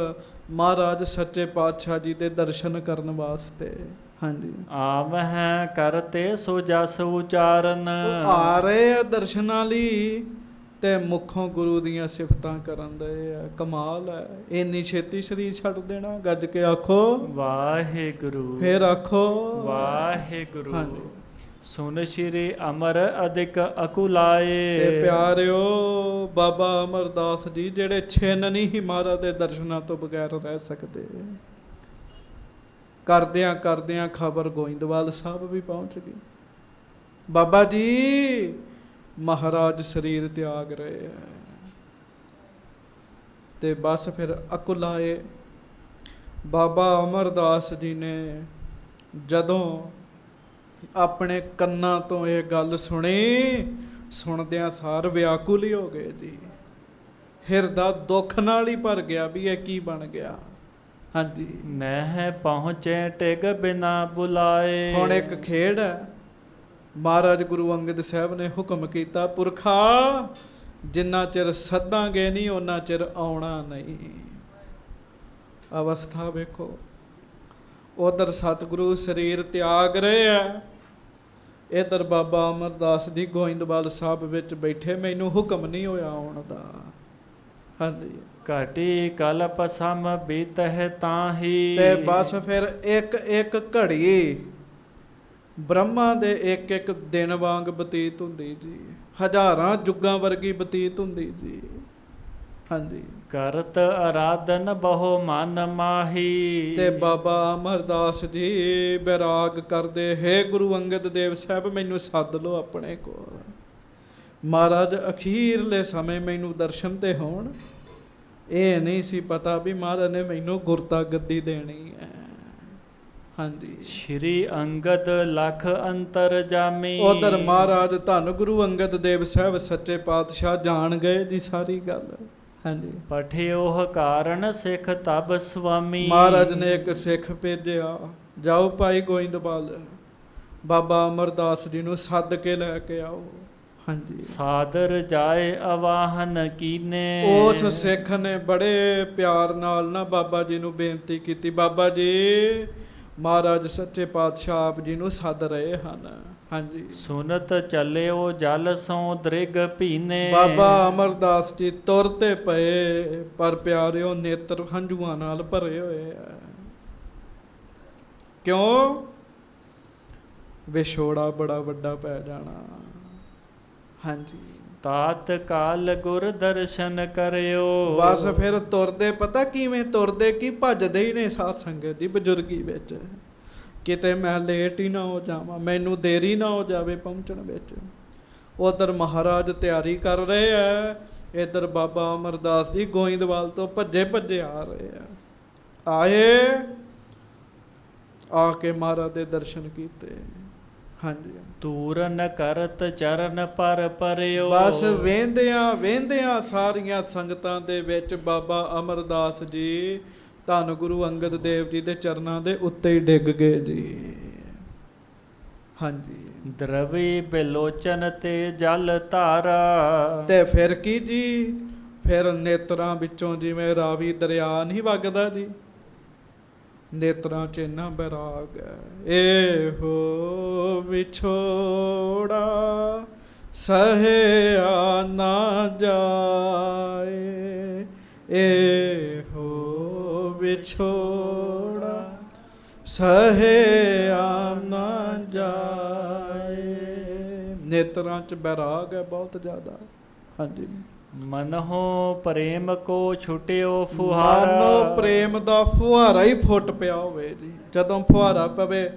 ਮਹਾਰਾਜ ਸੱਚੇ ਪਾਤਸ਼ਾਹ ਜੀ ਦੇ ਦਰਸ਼ਨ ਕਰਨ ਵਾਸਤੇ। ਹਾਂਜੀ। ਆਵਹਿ ਕਰਤੇ ਸੋ ਜਸ ਉਚਾਰਨ। ਉਹ ਆ ਰਹੇ ਆ ਦਰਸ਼ਨਾਂ ਲਈ, ਤੇ ਮੁੱਖੋਂ ਗੁਰੂ ਦੀਆਂ ਸਿਫਤਾਂ ਕਰਨ ਦੇ ਆ। ਕਮਾਲ ਹੈ, ਇੰਨੀ ਛੇਤੀ ਸਰੀਰ ਛੱਡ ਦੇਣਾ। ਗੱਜ ਕੇ ਆਖੋ ਵਾਹਿਗੁਰੂ। ਫੇਰ ਆਖੋ ਵਾਹਿਗੁਰੂ। ਹਾਂਜੀ। ਸੁਨ ਸ਼੍ਰੀ ਅਮਰ ਅਧਿਕ ਅਕੁਲਾਏ। ਤੇ ਪਿਆਰਿਓ, ਬਾਬਾ ਅਮਰਦਾਸ ਜੀ ਜਿਹੜੇ ਛਿੰਨ ਨਹੀਂ ਸੀ ਮਹਾਰਾਜ ਦੇ ਦਰਸ਼ਨਾਂ ਤੋਂ ਬਗੈਰ ਰਹਿ ਸਕਦੇ। ਕਰਦਿਆਂ ਕਰਦਿਆਂ ਖਬਰ ਗੋਇੰਦਵਾਲ ਸਾਹਿਬ ਵੀ ਪਹੁੰਚ ਗਈ। ਬਾਬਾ ਜੀ ਮਹਾਰਾਜ ਸਰੀਰ ਤਿਆਗ ਰਹੇ ਹੈ। ਤੇ ਬਸ ਫਿਰ ਅਕੁਲਾਏ ਬਾਬਾ ਅਮਰਦਾਸ ਜੀ ਨੇ ਜਦੋਂ ਆਪਣੇ ਕੰਨਾਂ ਤੋਂ ਇਹ ਗੱਲ ਸੁਣੀ, ਸੁਣਦਿਆਂ ਸਾਰ ਵਿਆਕੁਲ ਹੀ ਹੋ ਗਏ ਜੀ। ਹਿਰਦਾ ਦੁੱਖ ਨਾਲ ਹੀ ਭਰ ਗਿਆ ਵੀ ਇਹ ਕੀ ਬਣ ਗਿਆ। ਹਾਂਜੀ। ਨਹਿ ਪਹੁੰਚੇ ਟਿਗ ਬਿਨਾ ਬੁਲਾਏ। ਹੁਣ ਇੱਕ ਖੇਡ ਹੈ। ਮਹਾਰਾਜ ਗੁਰੂ ਅੰਗਦ ਸਾਹਿਬ ਨੇ ਹੁਕਮ ਕੀਤਾ, ਪੁਰਖਾ ਜਿੰਨਾ ਚਿਰ ਸੱਦਾਂਗੇ ਨਹੀਂ ਉਹਨਾਂ ਚਿਰ ਆਉਣਾ ਨਹੀਂ। ਅਵਸਥਾ ਵੇਖੋ, ਉਧਰ ਸਤਿਗੁਰੂ ਸਰੀਰ ਤਿਆਗ ਰਹੇ ਆ, ਇੱਧਰ ਬਾਬਾ ਅਮਰਦਾਸ ਜੀ ਗੋਇੰਦਵਾਲ ਸਾਹਿਬ ਵਿੱਚ ਬੈਠੇ, ਮੈਨੂੰ ਹੁਕਮ ਨਹੀਂ ਹੋਇਆ ਆਉਣ ਦਾ। ਹਾਂਜੀ। ਘਟੀ ਕਲਪ ਸਮ ਬੀਤਹਿ ਤਾਹੀ। ਤੇ ਬਸ ਫਿਰ ਇੱਕ ਇੱਕ ਘੜੀ ਬ੍ਰਹਮਾ ਦੇ ਇੱਕ ਇੱਕ ਦਿਨ ਵਾਂਗ ਬਤੀਤ ਹੁੰਦੀ ਜੀ, ਹਜ਼ਾਰਾਂ ਜੁਗਾਂ ਵਰਗੀ ਬਤੀਤ ਹੁੰਦੀ ਜੀ। ਹਾਂਜੀ। ਕਰਤ ਅਰਾਧਨ ਬਹੁ ਮਨ ਮਾਹੀ। ਤੇ ਬਾਬਾ ਅਮਰਦਾਸ ਜੀ ਬੈਰਾਗ ਕਰਦੇ, ਹੈ ਗੁਰੂ ਅੰਗਦ ਦੇਵ ਸਾਹਿਬ ਮੈਨੂੰ ਸੱਦ ਲਓ ਆਪਣੇ ਕੋਲ। ਮਹਾਰਾਜ ਅਖੀਰਲੇ ਸਮੇਂ ਮੈਨੂੰ ਦਰਸ਼ਨ ਤੇ ਹੋਣ। ਇਹ ਨਹੀਂ ਸੀ ਪਤਾ ਵੀ ਮਹਾਰਾਜ ਨੇ ਮੈਨੂੰ ਗੁਰਤਾ ਗੱਦੀ ਦੇਣੀ ਹੈ। ਹਾਂਜੀ। ਸ਼੍ਰੀ ਅੰਗਦ ਲਖ ਅੰਤਰ ਜਾਮੀ। ਉਧਰ ਮਹਾਰਾਜ ਧੰਨ ਗੁਰੂ ਅੰਗਦ ਦੇਵ ਸਾਹਿਬ ਸੱਚੇ ਪਾਤਸ਼ਾਹ ਜਾਣ ਗਏ ਜੀ ਸਾਰੀ ਗੱਲ। ਹਾਂਜੀ। ਪਠਿਓਹ ਕਾਰਨ ਸਿੱਖ ਤਬ ਸੁਆਮੀ। ਮਹਾਰਾਜ ਨੇ ਇੱਕ ਸਿੱਖ ਭੇਜਿਆ, ਜਾਓ ਭਾਈ ਗੋਇੰਦਵਾਲ ਬਾਬਾ ਅਮਰਦਾਸ ਜੀ ਨੂੰ ਸੱਦ ਕੇ ਲੈ ਕੇ ਆਓ। ਹਾਂਜੀ। ਸਾਦਰ ਜਾਏ ਅਵਾਹਨ ਕੀਨੇ। ਉਸ ਸਿੱਖ ਨੇ ਬੜੇ ਪਿਆਰ ਨਾਲ ਨਾ ਬਾਬਾ ਜੀ ਨੂੰ ਬੇਨਤੀ ਕੀਤੀ, ਬਾਬਾ ਜੀ ਮਹਾਰਾਜ ਸੱਚੇ ਪਾਤਸ਼ਾਹ ਆਪ ਜੀ ਨੂੰ ਸੱਦ ਰਹੇ ਹਨ। ਹਾਂਜੀ। ਸੁਨਤ ਚੱਲਿਓ ਜਲ ਸੋ ਦ੍ਰਿਗ ਪੀਨੇ। ਬਾਬਾ ਅਮਰਦਾਸ ਜੀ ਤੁਰਤੇ ਪਏ, ਪਰ ਪਿਆਰਿਓ ਨੇਤਰ ਹੰਝੂਆਂ ਨਾਲ ਭਰੇ ਹੋਏ ਆ। ਕਿਉਂ? ਵਿਛੋੜਾ ਬੜਾ ਵੱਡਾ ਪੈ ਜਾਣਾ। ਹਾਂਜੀ। ਤਾਤ ਕਾਲ ਗੁਰ ਦਰਸ਼ਨ ਕਰਿਓ। ਬਸ ਫਿਰ ਤੁਰਦੇ, ਪਤਾ ਕਿਵੇਂ ਤੁਰਦੇ, ਕੀ ਭੱਜਦੇ ਹੀ ਨੇ ਸਾਧ ਸੰਗਤ ਜੀ ਬਜ਼ੁਰਗੀ ਵਿੱਚ। ਕਿਤੇ ਮੈਂ ਲੇਟ ਹੀ ਨਾ ਹੋ ਜਾਵਾਂ, ਮੈਨੂੰ ਦੇਰੀ ਨਾ ਹੋ ਜਾਵੇ ਪਹੁੰਚਣ ਵਿੱਚ। ਉਧਰ ਮਹਾਰਾਜ ਤਿਆਰੀ ਕਰ ਰਹੇ ਆ, ਇੱਧਰ ਬਾਬਾ ਅਮਰਦਾਸ ਜੀ ਗੋਇੰਦਵਾਲ ਤੋਂ ਭੱਜੇ ਭੱਜੇ ਆ ਰਹੇ ਆ। ਆਏ ਆ ਕੇ ਮਹਾਰਾਜ ਦੇ ਦਰਸ਼ਨ ਕੀਤੇ। ਹਾਂਜੀ, ਤੂਰਨ ਕਰਤ ਚਰਨ ਪਰ ਪਰਿਓ। ਬਸ ਵੇਂਦਿਆਂ ਵੇਂਦਿਆਂ ਸਾਰੀਆਂ ਸੰਗਤਾਂ ਦੇ ਵਿੱਚ ਬਾਬਾ ਅਮਰਦਾਸ ਜੀ ਧੰਨ ਗੁਰੂ ਅੰਗਦ ਦੇਵ ਜੀ ਦੇ ਚਰਨਾਂ ਦੇ ਉੱਤੇ ਹੀ ਡਿੱਗ ਗਏ ਜੀ। ਹਾਂਜੀ, ਦਰਵੀ ਬਿਲੋਚਨ ਤੇ ਜਲ ਧਾਰਾ। ਤੇ ਫਿਰ ਕੀ ਜੀ, ਫਿਰ ਨੇਤਰਾਂ ਵਿੱਚੋਂ ਜਿਵੇਂ ਰਾਵੀ ਦਰਿਆ ਨਹੀਂ ਵਗਦਾ ਜੀ, ਨੇਤਰਾਂ 'ਚ ਇੰਨਾ ਬੈਰਾਗ ਹੈ। ਇਹੋ ਵਿਛੋੜਾ ਸਹਿਆ ਨਾ ਜਾਏ, ਇਹੋ ਵਿਛੋੜਾ ਸਹਿਆ ਨਾ ਜਾਏ। ਨੇਤਰਾਂ 'ਚ ਬੈਰਾਗ ਹੈ ਬਹੁਤ ਜ਼ਿਆਦਾ। ਹਾਂਜੀ, ਮਨਹੁ ਪ੍ਰੇਮ ਕੋ ਛੁਟਿਓ ਫੁਹਾਰਾ। ਮਨੋ ਪ੍ਰੇਮ ਦਾ ਫੁਹਾਰਾ ਹੀ ਫੁੱਟ ਪਿਆ ਹੋਵੇ ਜੀ। ਜਦੋਂ ਫੁਹਾਰਾ ਪਵੇ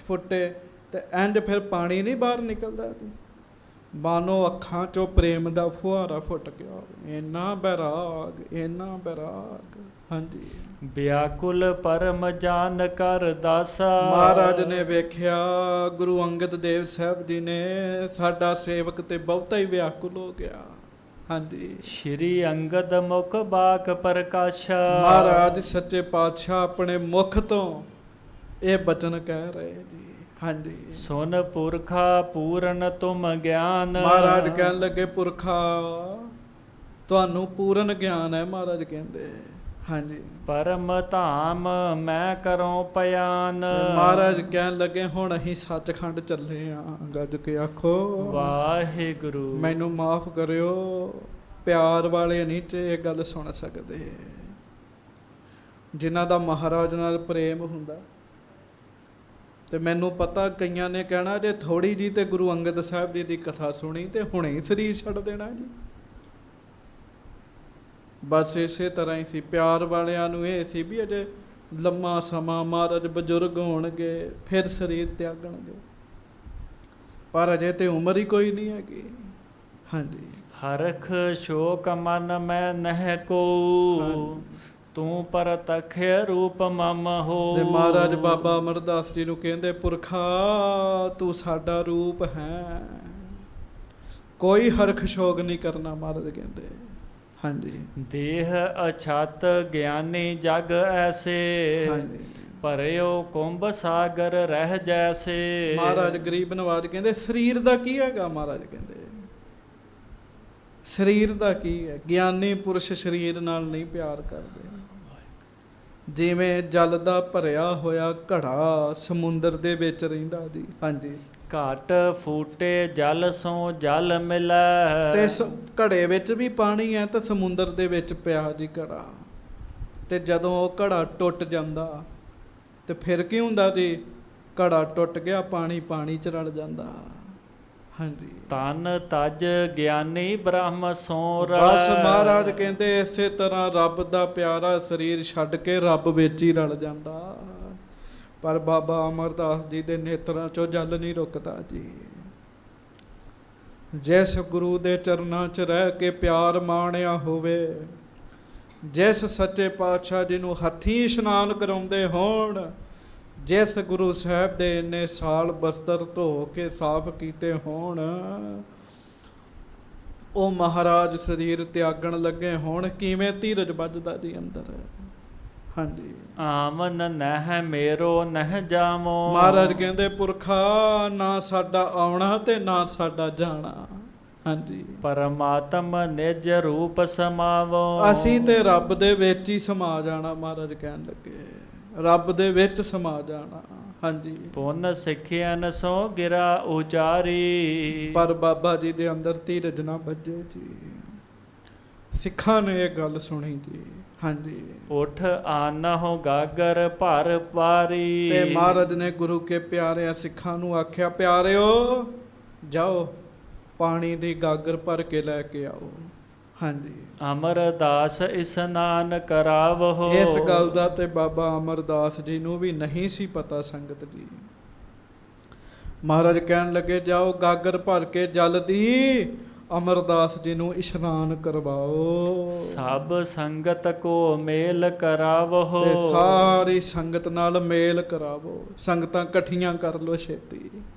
ਫੁੱਟੇ ਤੇ ਇੰਜ ਫਿਰ ਪਾਣੀ ਨਹੀਂ ਬਾਹਰ ਨਿਕਲਦਾ ਜੀ। ਮਾਨੋ ਅੱਖਾਂ 'ਚੋਂ ਪ੍ਰੇਮ ਦਾ ਫੁਹਾਰਾ ਫੁੱਟ ਗਿਆ ਹੋਵੇ। ਇੰਨਾ ਬੈਰਾਗ, ਇੰਨਾ ਬੈਰਾਗ। ਹਾਂਜੀ, ਵਿਆਕੁਲ ਪਰਮ ਜਾਨ ਕਰ ਦਾਸਾ। ਮਹਾਰਾਜ ਨੇ ਵੇਖਿਆ ਗੁਰੂ ਅੰਗਦ ਦੇਵ ਸਾਹਿਬ ਜੀ ਨੇ ਸਾਡਾ ਸੇਵਕ ਤੇ ਬਹੁਤਾ ਹੀ ਵਿਆਕੁਲ ਹੋ ਗਿਆ। ਹਾਂਜੀ, ਸ਼੍ਰੀ ਅੰਗਦ ਮੁਖ ਬਾਕ ਪ੍ਰਕਾਸ਼ਾ। ਮਹਾਰਾਜ ਸੱਚੇ ਪਾਤਸ਼ਾਹ ਆਪਣੇ ਮੁਖ ਤੋਂ ਇਹ ਬਚਨ ਕਹਿ ਰਹੇ ਜੀ। ਹਾਂਜੀ, ਸੁਨ ਪੁਰਖਾ ਪੂਰਨ ਤੁਮ ਗਿਆਨ। ਮਹਾਰਾਜ ਕਹਿਣ ਲੱਗੇ ਪੁਰਖਾ ਤੁਹਾਨੂੰ ਪੂਰਨ ਗਿਆਨ ਹੈ। ਮਹਾਰਾਜ ਕਹਿੰਦੇ ਹਾਂਜੀ, ਪਰਮ ਧਾਮ ਮੈਂ ਕਰੋ ਪਿਆਨ। ਮਹਾਰਾਜ ਕਹਿਣ ਲੱਗੇ ਹੁਣ ਅਸੀਂ ਸੱਚਖੰਡ ਚੱਲੇ ਆ। ਗੱਜ ਕੇ ਆਖੋ ਵਾਹਿਗੁਰੂ। ਮੈਨੂੰ ਮਾਫ ਕਰਿਓ, ਪਿਆਰ ਵਾਲੇ ਨਹੀਂ ਤੇ ਇਹ ਗੱਲ ਸੁਣ ਸਕਦੇ। ਜਿਨ੍ਹਾਂ ਦਾ ਮਹਾਰਾਜ ਨਾਲ ਪ੍ਰੇਮ ਹੁੰਦਾ। ਤੇ ਮੈਨੂੰ ਪਤਾ ਕਈਆਂ ਨੇ ਕਹਿਣਾ ਜੇ ਥੋੜੀ ਜੀ ਤੇ ਗੁਰੂ ਅੰਗਦ ਸਾਹਿਬ ਜੀ ਦੀ ਕਥਾ ਸੁਣੀ ਤੇ ਹੁਣੇ ਹੀ ਸਰੀਰ ਛੱਡ ਦੇਣਾ ਜੀ। ਬਸ ਇਸੇ ਤਰ੍ਹਾਂ ਹੀ ਸੀ। ਪਿਆਰ ਵਾਲਿਆਂ ਨੂੰ ਇਹ ਸੀ ਵੀ ਅਜੇ ਲੰਮਾ ਸਮਾਂ ਮਹਾਰਾਜ ਬਜ਼ੁਰਗ ਹੋਣਗੇ ਫਿਰ ਸਰੀਰ ਤਿਆਗਣਗੇ, ਪਰ ਅਜੇ ਤੇ ਉਮਰ ਹੀ ਕੋਈ ਨਹੀਂ ਹੈਗੀ। ਹਾਂਜੀ, ਹਰਖ ਸ਼ੋਕ ਮਨ ਮੈਂ ਨਹਿ ਕੋ, ਤੂੰ ਪਰਤਖ ਰੂਪ ਮਮ ਹੋ। ਤੇ ਮਹਾਰਾਜ ਬਾਬਾ ਅਮਰਦਾਸ ਜੀ ਨੂੰ ਕਹਿੰਦੇ ਪੁਰਖਾ ਤੂੰ ਸਾਡਾ ਰੂਪ ਹੈ, ਕੋਈ ਹਰਖ ਸ਼ੋਕ ਨਹੀਂ ਕਰਨਾ। ਮਹਾਰਾਜ ਕਹਿੰਦੇ ਹਾਂਜੀ, ਦੇਹ ਅਛਤ ਗਿਆਨੀ ਜਗ ਐਸੇ, ਹਾਂਜੀ, ਭਰਿਓ ਕੁੰਭ ਸਾਗਰ ਰਹਿ ਜੈਸੇ। ਮਹਾਰਾਜ ਗਰੀਬ ਨਵਾਜ ਕਹਿੰਦੇ ਸਰੀਰ ਦਾ ਕੀ ਹੈਗਾ। ਮਹਾਰਾਜ ਕਹਿੰਦੇ ਸਰੀਰ ਦਾ ਕੀ ਹੈ। ਗਿਆਨੀ ਪੁਰਸ਼ ਸਰੀਰ ਨਾਲ ਨਹੀਂ ਪਿਆਰ ਕਰਦੇ। ਜਿਵੇਂ ਜਲ ਦਾ ਭਰਿਆ ਹੋਇਆ ਘੜਾ ਸਮੁੰਦਰ ਦੇ ਵਿੱਚ ਰਹਿੰਦਾ ਜੀ। ਹਾਂਜੀ, ਘਟ ਫੂਟੇ ਜਲ ਸੋ ਜਲ ਮਿਲੈ। ਤੇ ਘੜੇ ਵਿੱਚ ਵੀ ਪਾਣੀ ਹੈ ਤੇ ਸਮੁੰਦਰ ਦੇ ਵਿੱਚ ਪਿਆ ਜੀ ਘੜਾ। ਤੇ ਜਦੋਂ ਉਹ ਘੜਾ ਟੁੱਟ ਜਾਂਦਾ ਤੇ ਫਿਰ ਕੀ ਹੁੰਦਾ ਜੀ, ਘੜਾ ਟੁੱਟ ਗਿਆ, ਪਾਣੀ ਪਾਣੀ 'ਚ ਰਲ ਜਾਂਦਾ। ਹਾਂਜੀ, ਤਨ ਤਜ ਗਿਆਨੀ ਬ੍ਰਹਮ ਸੋ ਰਲੈ। ਬਸ ਮਹਾਰਾਜ ਕਹਿੰਦੇ ਇਸੇ ਤਰ੍ਹਾਂ ਰੱਬ ਦਾ ਪਿਆਰਾ ਸਰੀਰ ਛੱਡ ਕੇ ਰੱਬ ਵਿੱਚ ਹੀ ਰਲ ਜਾਂਦਾ। ਪਰ ਬਾਬਾ ਅਮਰਦਾਸ ਜੀ ਦੇ ਨੇਤਰਾਂ 'ਚੋਂ ਜਲ ਨਹੀਂ ਰੁਕਦਾ ਜੀ। ਜਿਸ ਗੁਰੂ ਦੇ ਚਰਨਾਂ 'ਚ ਰਹਿ ਕੇ ਪਿਆਰ ਮਾਣਿਆ ਹੋਵੇ, ਜਿਸ ਸੱਚੇ ਪਾਤਸ਼ਾਹ ਜੀ ਨੂੰ ਹੱਥੀਂ ਇਸ਼ਨਾਨ ਕਰਾਉਂਦੇ ਹੋਣ, ਜਿਸ ਗੁਰੂ ਸਾਹਿਬ ਦੇ ਇੰਨੇ ਸਾਲ ਬਸਤਰ ਧੋ ਕੇ ਸਾਫ਼ ਕੀਤੇ ਹੋਣ, ਉਹ ਮਹਾਰਾਜ ਸਰੀਰ ਤਿਆਗਣ ਲੱਗੇ ਹੋਣ, ਕਿਵੇਂ ਧੀਰਜ ਵੱਜਦਾ ਜੀ ਅੰਦਰ। ਹਾਂਜੀ, ਆਮਨ ਨਹਿ ਮੇਰੋ ਨਹਿ ਜਾਮੋ। ਮਹਾਰਾਜ ਕਹਿੰਦੇ ਪੁਰਖਾ ਨਾ ਸਾਡਾ ਆਉਣਾ ਤੇ ਨਾ ਸਾਡਾ ਜਾਣਾ। ਹਾਂਜੀ, ਪਰਮਾਤਮ ਨਿਜ ਰੂਪ ਸਮਾਵੋ। ਅਸੀਂ ਤੇ ਰੱਬ ਦੇ ਵਿੱਚ ਹੀ ਸਮਾ ਜਾਣਾ। ਮਹਾਰਾਜ ਕਹਿਣ ਲੱਗੇ ਰੱਬ ਦੇ ਵਿੱਚ ਸਮਾ ਜਾਣਾ। ਹਾਂਜੀ, ਪੁੰਨ ਸਿੱਖਿਆਨ ਸੋ ਗਿਰਾ ਉਚਾਰੀ। ਪਰ ਬਾਬਾ ਜੀ ਦੇ ਅੰਦਰ ਧੀਰਜ ਨਾ ਵੱਜੇ ਜੀ। ਸਿੱਖਾਂ ਨੇ ਇਹ ਗੱਲ ਸੁਣੀ ਜੀ। ਹਾਂਜੀ, ਉਠ ਆਨਹੁ ਗਾਗਰ ਭਰ ਪਾਰੀ। ਤੇ ਮਹਾਰਾਜ ਨੇ ਗੁਰੂ ਕੇ ਪਿਆਰਿਆਂ ਸਿੱਖਾਂ ਨੂੰ ਆਖਿਆ, ਪਿਆਰਿਓ ਜਾਓ ਪਾਣੀ ਦੀ ਗਾਗਰ ਭਰ ਕੇ ਲੈ ਕੇ ਆਓ। ਹਾਂਜੀ, ਅਮਰਦਾਸ ਇਸਨਾਨ ਕਰਾਵਹੁ। ਇਸ ਗੱਲ ਦਾ ਤੇ ਬਾਬਾ ਅਮਰਦਾਸ ਜੀ ਨੂੰ ਵੀ ਨਹੀਂ ਸੀ ਪਤਾ ਸੰਗਤ ਜੀ। ਮਹਾਰਾਜ ਕਹਿਣ ਲੱਗੇ ਜਾਓ ਗਾਗਰ ਭਰ ਕੇ ਜਲ ਦੀ ਅਮਰਦਾਸ ਜੀ ਨੂੰ ਇਸ਼ਨਾਨ ਕਰਵਾਓ। ਸਭ ਸੰਗਤ ਕੋ ਮੇਲ ਕਰਾਵੋ। ਤੇ ਸਾਰੀ ਸੰਗਤ ਨਾਲ ਮੇਲ ਕਰਾਵੋ, ਸੰਗਤਾਂ ਇਕੱਠੀਆਂ ਕਰ ਲੋ ਛੇਤੀ।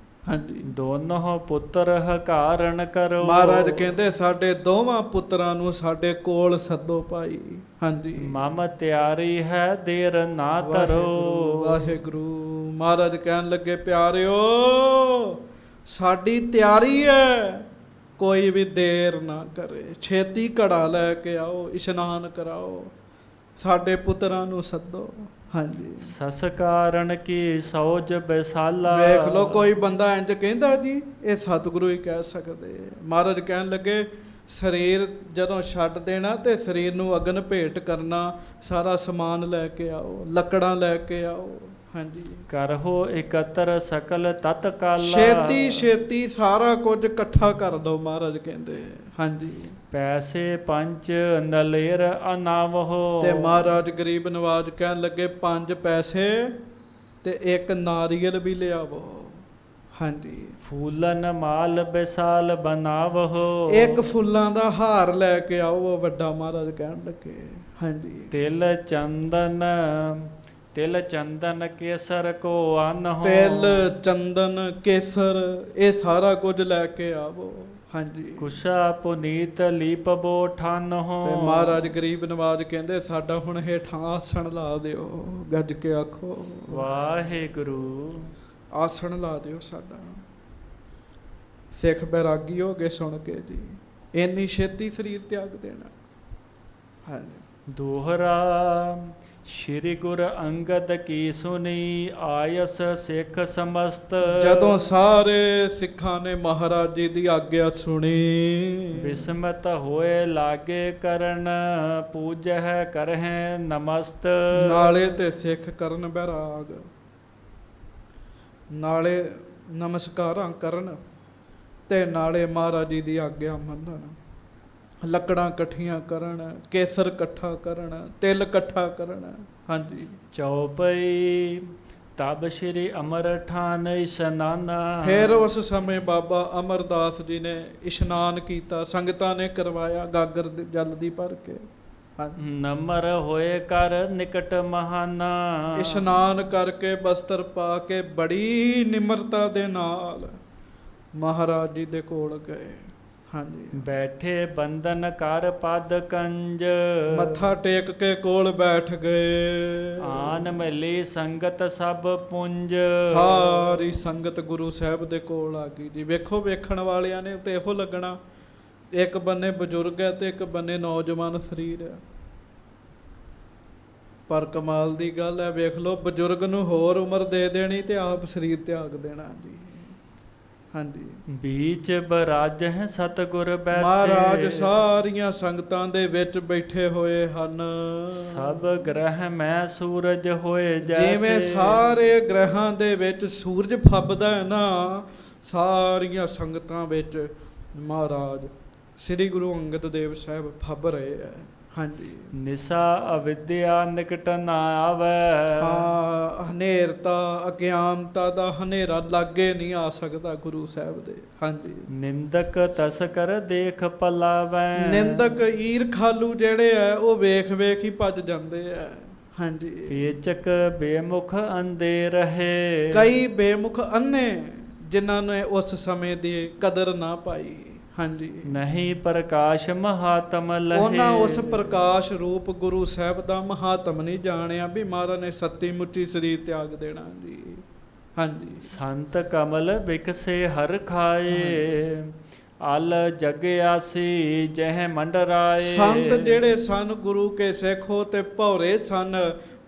ਹਾਂਜੀ, ਦੋਨੋਂ ਪੁੱਤਰ ਹਕਾਰਨ ਕਰੋ। ਮਹਾਰਾਜ ਕਹਿੰਦੇ ਸਾਡੇ ਦੋਵਾਂ ਪੁੱਤਰਾਂ ਨੂੰ ਸਾਡੇ ਕੋਲ ਸੱਦੋ ਭਾਈ। ਹਾਂਜੀ, ਮਮ ਤਿਆਰੀ ਹੈ ਦੇਰ ਨਾ ਵਾਹਿਗੁਰੂ ਧਰੋ। ਵਾਹਿਗੁਰੂ। ਮਹਾਰਾਜ ਕਹਿਣ ਲੱਗੇ ਪਿਆਰਿਓ ਸਾਡੀ ਤਿਆਰੀ ਹੈ, ਕੋਈ ਵੀ ਦੇਰ ਨਾ ਕਰੇ, ਛੇਤੀ ਘੜਾ ਲੈ ਕੇ ਆਓ, ਇਸ਼ਨਾਨ ਕਰਾਓ, ਸਾਡੇ ਪੁੱਤਰਾਂ ਨੂੰ ਸੱਦੋ। ਹਾਂਜੀ, ਸਸਕਾਰਨ ਕੀ ਸੌਜ ਬਿਸਾਲਾ। ਵੇਖ ਲਓ ਕੋਈ ਬੰਦਾ ਇੰਜ ਕਹਿੰਦਾ ਜੀ, ਇਹ ਸਤਿਗੁਰੂ ਹੀ ਕਹਿ ਸਕਦੇ। ਮਹਾਰਾਜ ਕਹਿਣ ਲੱਗੇ ਸਰੀਰ ਜਦੋਂ ਛੱਡ ਦੇਣਾ ਤੇ ਸਰੀਰ ਨੂੰ ਅਗਨ ਭੇਟ ਕਰਨਾ, ਸਾਰਾ ਸਮਾਨ ਲੈ ਕੇ ਆਓ, ਲੱਕੜਾਂ ਲੈ ਕੇ ਆਓ। ਹਾਂਜੀ, ਕਰਹੋ ਇਕੱਤਰ ਸਕਲ ਤਤਕਾਲਾ। ਛੇਤੀ ਛੇਤੀ ਸਾਰਾ ਕੁਝ ਇਕੱਠਾ ਕਰ ਦੋ, ਮਹਾਰਾਜ ਕਹਿੰਦੇ। ਹਾਂਜੀ, ਪੈਸੇ ਪੰਜ ਨਲੇਰ ਅਨਾਵਹੋ। ਤੇ ਮਹਾਰਾਜ ਗਰੀਬ ਨਵਾਜ ਕਹਿਣ ਲੱਗੇ 5 ਪੈਸੇ ਤੇ 1 ਨਾਰੀਅਲ ਵੀ ਲਿਆਵੋ। ਹਾਂਜੀ, ਫੂਲਨ ਮਾਲ ਬਿਸਾਲ ਬਨਾਵਹੋ। 1 ਫੁੱਲਾਂ ਦਾ ਹਾਰ ਲੈ ਕੇ ਆਓ, ਵੱਡਾ। ਮਹਾਰਾਜ ਕਹਿਣ ਲੱਗੇ ਹਾਂਜੀ, ਤਿਲ ਚੰਦਨ ਕੇਸਰ ਕੋ ਅਨਹੋ। ਤਿਲ ਚੰਦਨ ਕੇਸਰ ਇਹ ਸਾਰਾ ਕੁਝ ਲੈ ਕੇ ਆਵੋ। ਹਾਂਜੀ, ਕੁਸ਼ਾ ਪੁਨੀਤ ਲੀਪਬੋ ਠਾਨਹੋ। ਤੇ ਮਹਾਰਾਜ ਗਰੀਬ ਨਵਾਜ ਕਹਿੰਦੇ ਸਾਡਾ ਹੁਣ ਹੇਠਾਂ ਆਸਣ ਲਾ ਦਿਓ, ਗੱਜ ਕੇ ਆਖੋ ਵਾਹਿਗੁਰੂ। ਆਸਣ ਲਾ ਦਿਓ ਸਾਡਾ। ਸਿੱਖ ਬੈਰਾਗੀ ਹੋ ਗਏ ਸੁਣ ਕੇ ਜੀ, ਇੰਨੀ ਛੇਤੀ ਸਰੀਰ ਤਿਆਗ ਦੇਣਾ। ਹਾਂਜੀ, ਦੋਹਰਾ ਸ਼੍ਰੀ ਗੁਰ ਅੰਗਦ ਕੀ ਸੁਣੀ ਆਇਸ ਸਿੱਖ ਸਮਸਤ। ਜਦੋਂ ਸਾਰੇ ਸਿੱਖਾਂ ਨੇ ਮਹਾਰਾਜ ਜੀ ਦੀ ਆਗਿਆ ਸੁਣੀ, ਬਿਸਮਤ ਹੋਏ ਲਾਗੇ ਕਰਨ ਪੂਜਹਿ ਕਰਹਿ ਨਮਸਤ। ਨਾਲੇ ਤੇ ਸਿੱਖ ਕਰਨ ਬੈਰਾਗ, ਨਾਲੇ ਨਮਸਕਾਰਾਂ ਕਰਨ ਤੇ ਨਾਲੇ ਮਹਾਰਾਜ ਜੀ ਦੀ ਆਗਿਆ ਮੰਨਣ। ਲੱਕੜਾਂ ਇਕੱਠੀਆਂ ਕਰਨ, ਕੇਸਰ ਇਕੱਠਾ ਕਰਨ, ਤਿਲ ਇਕੱਠਾ ਕਰਨ। ਹਾਂਜੀ, ਚੌਪਈ ਤਬ ਸ਼੍ਰੀ ਅਮਰ ਠਾਨ ਇਸ਼ਨਾਨਾ। ਫਿਰ ਉਸ ਸਮੇਂ ਬਾਬਾ ਅਮਰਦਾਸ ਜੀ ਨੇ ਇਸ਼ਨਾਨ ਕੀਤਾ, ਸੰਗਤਾਂ ਨੇ ਕਰਵਾਇਆ ਗਾਗਰ ਦੇ ਜਲ ਦੀ ਭਰ ਕੇ। ਨਮਰ ਹੋਏ ਕਰ ਨਿਕਟ ਮਹਾਨਾ। ਇਸ਼ਨਾਨ ਕਰਕੇ ਬਸਤਰ ਪਾ ਕੇ ਬੜੀ ਨਿਮਰਤਾ ਦੇ ਨਾਲ ਮਹਾਰਾਜ ਜੀ ਦੇ ਕੋਲ ਗਏ। ਹਾਂਜੀ, ਬੈਠੇ ਬੰਦਨ ਕਰ ਪਦ ਕੰਜ। ਮੱਥਾ ਟੇਕ ਕੇ ਕੋਲ ਬੈਠ ਗਏ। ਆਨ ਮਿਲੀ ਸੰਗਤ ਸਭ ਪੁੰਜ। ਸਾਰੀ ਸੰਗਤ ਗੁਰੂ ਸਾਹਿਬ ਦੇ ਕੋਲ ਆ ਗਈ ਜੀ। ਵੇਖੋ ਵੇਖਣ ਵਾਲਿਆਂ ਨੇ ਤੇ ਇਹੋ ਲੱਗਣਾ, ਇੱਕ ਬੰਨੇ ਬਜ਼ੁਰਗ ਹੈ ਤੇ ਇੱਕ ਬੰਨੇ ਨੌਜਵਾਨ ਸਰੀਰ ਹੈ। ਪਰ ਕਮਾਲ ਦੀ ਗੱਲ ਹੈ, ਵੇਖ ਲਓ ਬਜ਼ੁਰਗ ਨੂੰ ਹੋਰ ਉਮਰ ਦੇ ਦੇਣੀ ਤੇ ਆਪ ਸਰੀਰ ਤਿਆਗ ਦੇਣਾ ਜੀ। ਹਾਂਜੀ, ਬੀਚ ਬਰਾਜ ਹੈ ਸਤਿਗੁਰ ਬੈਸੇ। ਮਹਾਰਾਜ ਸਾਰੀਆਂ ਸੰਗਤਾਂ ਦੇ ਵਿੱਚ ਬੈਠੇ ਹੋਏ ਹਨ। ਸਭ ਗ੍ਰਹਿ ਮੈਂ ਸੂਰਜ ਹੋਏ ਜੈਸੇ। ਜਿਵੇਂ ਸਾਰੇ ਗ੍ਰਹਾਂ ਦੇ ਵਿੱਚ ਸੂਰਜ ਫੱਬਦਾ ਹੈ ਨਾ, ਸਾਰੀਆਂ ਸੰਗਤਾਂ ਵਿੱਚ ਮਹਾਰਾਜ ਸ੍ਰੀ ਗੁਰੂ ਅੰਗਦ ਦੇਵ ਸਾਹਿਬ ਫੱਬ ਰਹੇ ਹੈ। ਹਾਂਜੀ, ਨਿਸਾ ਅਵਿਦਿਆ ਨਿਕਟ ਨਾ ਆਵੈ। ਹਾਂ, ਹਨੇਰਤਾ ਅਗਿਆਨਤਾ ਦਾ ਹਨੇਰਾ ਲਾਗੇ ਨਹੀਂ ਆ ਸਕਦਾ ਗੁਰੂ ਸਾਹਿਬ ਦੇ। ਹਾਂਜੀ, ਨਿੰਦਕ ਤਸਕਰ ਦੇਖ ਪਲਾਵੈ। ਨਿੰਦਕ ਈਰਖਾਲੂ ਜਿਹੜੇ ਆ ਉਹ ਵੇਖ ਵੇਖ ਹੀ ਭੱਜ ਜਾਂਦੇ ਆ। ਹਾਂਜੀ, ਪੇਚਕ ਬੇਮੁਖ ਅੰਦੇ ਰਹੇ। ਕਈ ਬੇਮੁਖ ਅੰਨੇ ਜਿਨ੍ਹਾਂ ਨੇ ਉਸ ਸਮੇਂ ਦੀ ਕਦਰ ਨਾ ਪਾਈ। ਹਾਂਜੀ, ਨਹੀਂ ਪ੍ਰਕਾਸ਼ ਮਹਾਤਮ ਲਹੇ। ਉਹਨਾਂ ਉਸ ਪ੍ਰਕਾਸ਼ ਰੂਪ ਗੁਰੂ ਸਾਹਿਬ ਦਾ ਮਹਾਤਮ ਨਹੀਂ ਜਾਣਿਆ ਵੀ ਮਹਾਰਾਜ ਨੇ ਸੱਤੀ ਮੁੱਚੀ ਸਰੀਰ ਤਿਆਗ ਦੇਣਾ ਜੀ। ਹਾਂਜੀ, ਸੰਤ ਕਮਲ ਬਿਕਸੇ ਹਰ ਖਾਏ। ਅਲ ਜਗਿਆਸੀ ਜਹ ਮੰਡਰਾਏ। ਸੰਤ ਜਿਹੜੇ ਸਨ ਗੁਰੂ ਕੇ ਸਿੱਖੋ ਤੇ ਭੌਰੇ ਸਨ,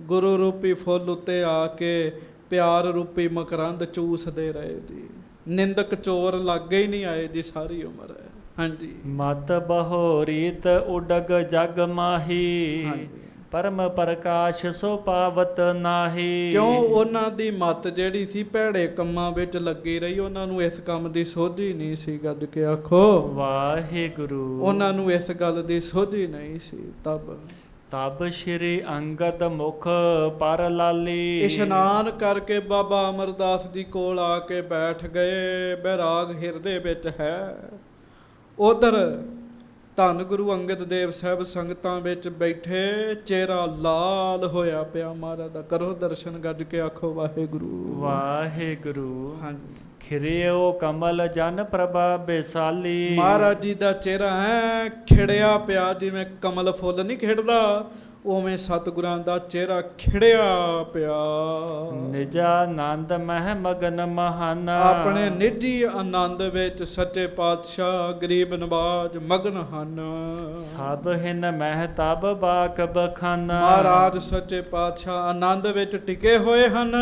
ਗੁਰੂ ਰੂਪੀ ਫੁੱਲ ਉੱਤੇ ਆ ਕੇ ਪਿਆਰ ਰੂਪੀ ਮਕਰੰਦ ਚੂਸਦੇ ਰਹੇ ਜੀ। ਨਿੰਦਕ ਚੋਰ ਲਾਗੇ ਹੀ ਨਹੀਂ ਆਏ ਜੀ ਸਾਰੀ ਉਮਰ। ਹਾਂਜੀ, ਮਤ ਬਹੋ ਰੀਤ ਉਡਗ ਜਗ ਮਾਹੀ। ਹਾਂਜੀ, ਪਰਮ ਪ੍ਰਕਾਸ਼ ਸੋ ਪਾਵਤ ਨਾਹੀ। ਕਿਉਂ ਉਹਨਾਂ ਦੀ ਮੱਤ ਜਿਹੜੀ ਸੀ ਭੈੜੇ ਕੰਮਾਂ ਵਿੱਚ ਲੱਗੀ ਰਹੀ, ਉਹਨਾਂ ਨੂੰ ਇਸ ਕੰਮ ਦੀ ਸੋਝੀ ਨਹੀਂ ਸੀ। ਗੱਜ ਕੇ ਆਖੋ ਵਾਹਿਗੁਰੂ। ਉਹਨਾਂ ਨੂੰ ਇਸ ਗੱਲ ਦੀ ਸੋਝੀ ਨਹੀਂ ਸੀ। ਤਬ ਸ਼੍ਰੀ ਅੰਗਦ ਮੁਖ ਪਰ ਲਾਲੀ। ਇਸ਼ਨਾਨ ਕਰਕੇ ਬਾਬਾ ਅਮਰਦਾਸ ਜੀ ਕੋਲ ਆ ਕੇ ਬੈਠ ਗਏ। ਬੈਰਾਗ ਹਿਰਦੇ ਵਿੱਚ ਹੈ, ਉਧਰ ਧੰਨ ਗੁਰੂ ਅੰਗਦ ਦੇਵ ਸਾਹਿਬ ਸੰਗਤਾਂ ਵਿੱਚ ਬੈਠੇ, ਚਿਹਰਾ ਲਾਲ ਹੋਇਆ ਪਿਆ ਮਹਾਰਾਜ ਦਾ। ਕਰੋ ਦਰਸ਼ਨ, ਗੱਜ ਕੇ ਆਖੋ ਵਾਹਿਗੁਰੂ ਵਾਹਿਗੁਰੂ। ਹਾਂਜੀ। ਖਿਰਿਓ ਕਮਲ ਜਨ ਪ੍ਰਭਾ ਬੇਸਾਲੀ। ਮਹਾਰਾਜ ਜੀ ਦਾ ਚਿਹਰਾ ਹੈ ਖਿੜਿਆ ਪਿਆ, ਜਿਵੇਂ ਕਮਲ ਫੁੱਲ ਨਹੀਂ ਖਿੜਦਾ, ਉਵੇਂ ਸਤਿਗੁਰਾਂ ਦਾ ਚਿਹਰਾ ਖਿੜਿਆ ਪਿਆ। ਨਿਜਾ ਆਨੰਦ ਮਹਿ ਮਗਨ ਮਹਾਨ। ਆਪਣੇ ਨਿੱਜੀ ਆਨੰਦ ਵਿੱਚ ਸੱਚੇ ਪਾਤਸ਼ਾਹ ਗਰੀਬ ਨਵਾਜ ਮਗਨ ਹਨ। ਸਭ ਹਿਨ ਮਹਿ ਤਬ ਬਾਕ ਬਖਾਨਾ। ਮਹਾਰਾਜ ਸੱਚੇ ਪਾਤਸ਼ਾਹ ਆਨੰਦ ਵਿੱਚ ਟਿਕੇ ਹੋਏ ਹਨ।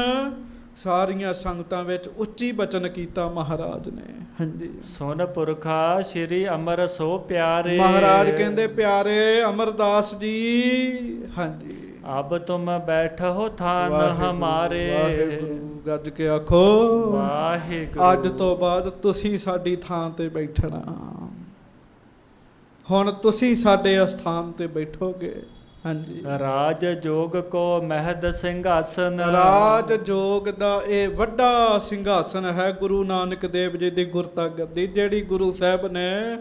ਸਾਰੀਆਂ ਸੰਗਤਾਂ ਵਿੱਚ ਉੱਚੀ ਬਚਨ ਕੀਤਾ ਮਹਾਰਾਜ ਨੇ। ਹਾਂਜੀ। ਸੁਨ ਪੁਰਖਾ ਸ਼੍ਰੀ ਅਮਰ ਸੋ ਪਿਆਰੇ। ਮਹਾਰਾਜ ਕਹਿੰਦੇ ਪਿਆਰੇ ਅਮਰਦਾਸ ਜੀ, ਹਾਂਜੀ, ਅਬ ਤੁਮ ਬੈਠੋ ਥਾਨ ਹਮਾਰੇ। ਵਾਹਿਗੁਰੂ, ਗੱਜ ਕੇ ਆਖੋ ਵਾਹਿਗੁਰੂ। ਅੱਜ ਤੋਂ ਬਾਅਦ ਤੁਸੀਂ ਸਾਡੀ ਥਾਂ ਤੇ ਬੈਠਣਾ। ਹੁਣ ਤੁਸੀਂ ਸਾਡੇ ਅਸਥਾਨ ਤੇ ਬੈਠੋਗੇ। ਹਾਂਜੀ। ਰਾਜ ਜੋਗ ਕੋ ਮਹਿਦ ਸਿੰਘਾਸਨ। ਰਾਜ ਜੋਗ ਦਾ ਇਹ ਵੱਡਾ ਸਿੰਘਾਸਨ ਹੈ ਗੁਰੂ ਨਾਨਕ ਦੇਵ ਜੀ ਦੀ ਗੁਰਤਾ ਗੱਦੀ, ਜਿਹੜੀ ਗੁਰੂ ਸਾਹਿਬ ਨੇ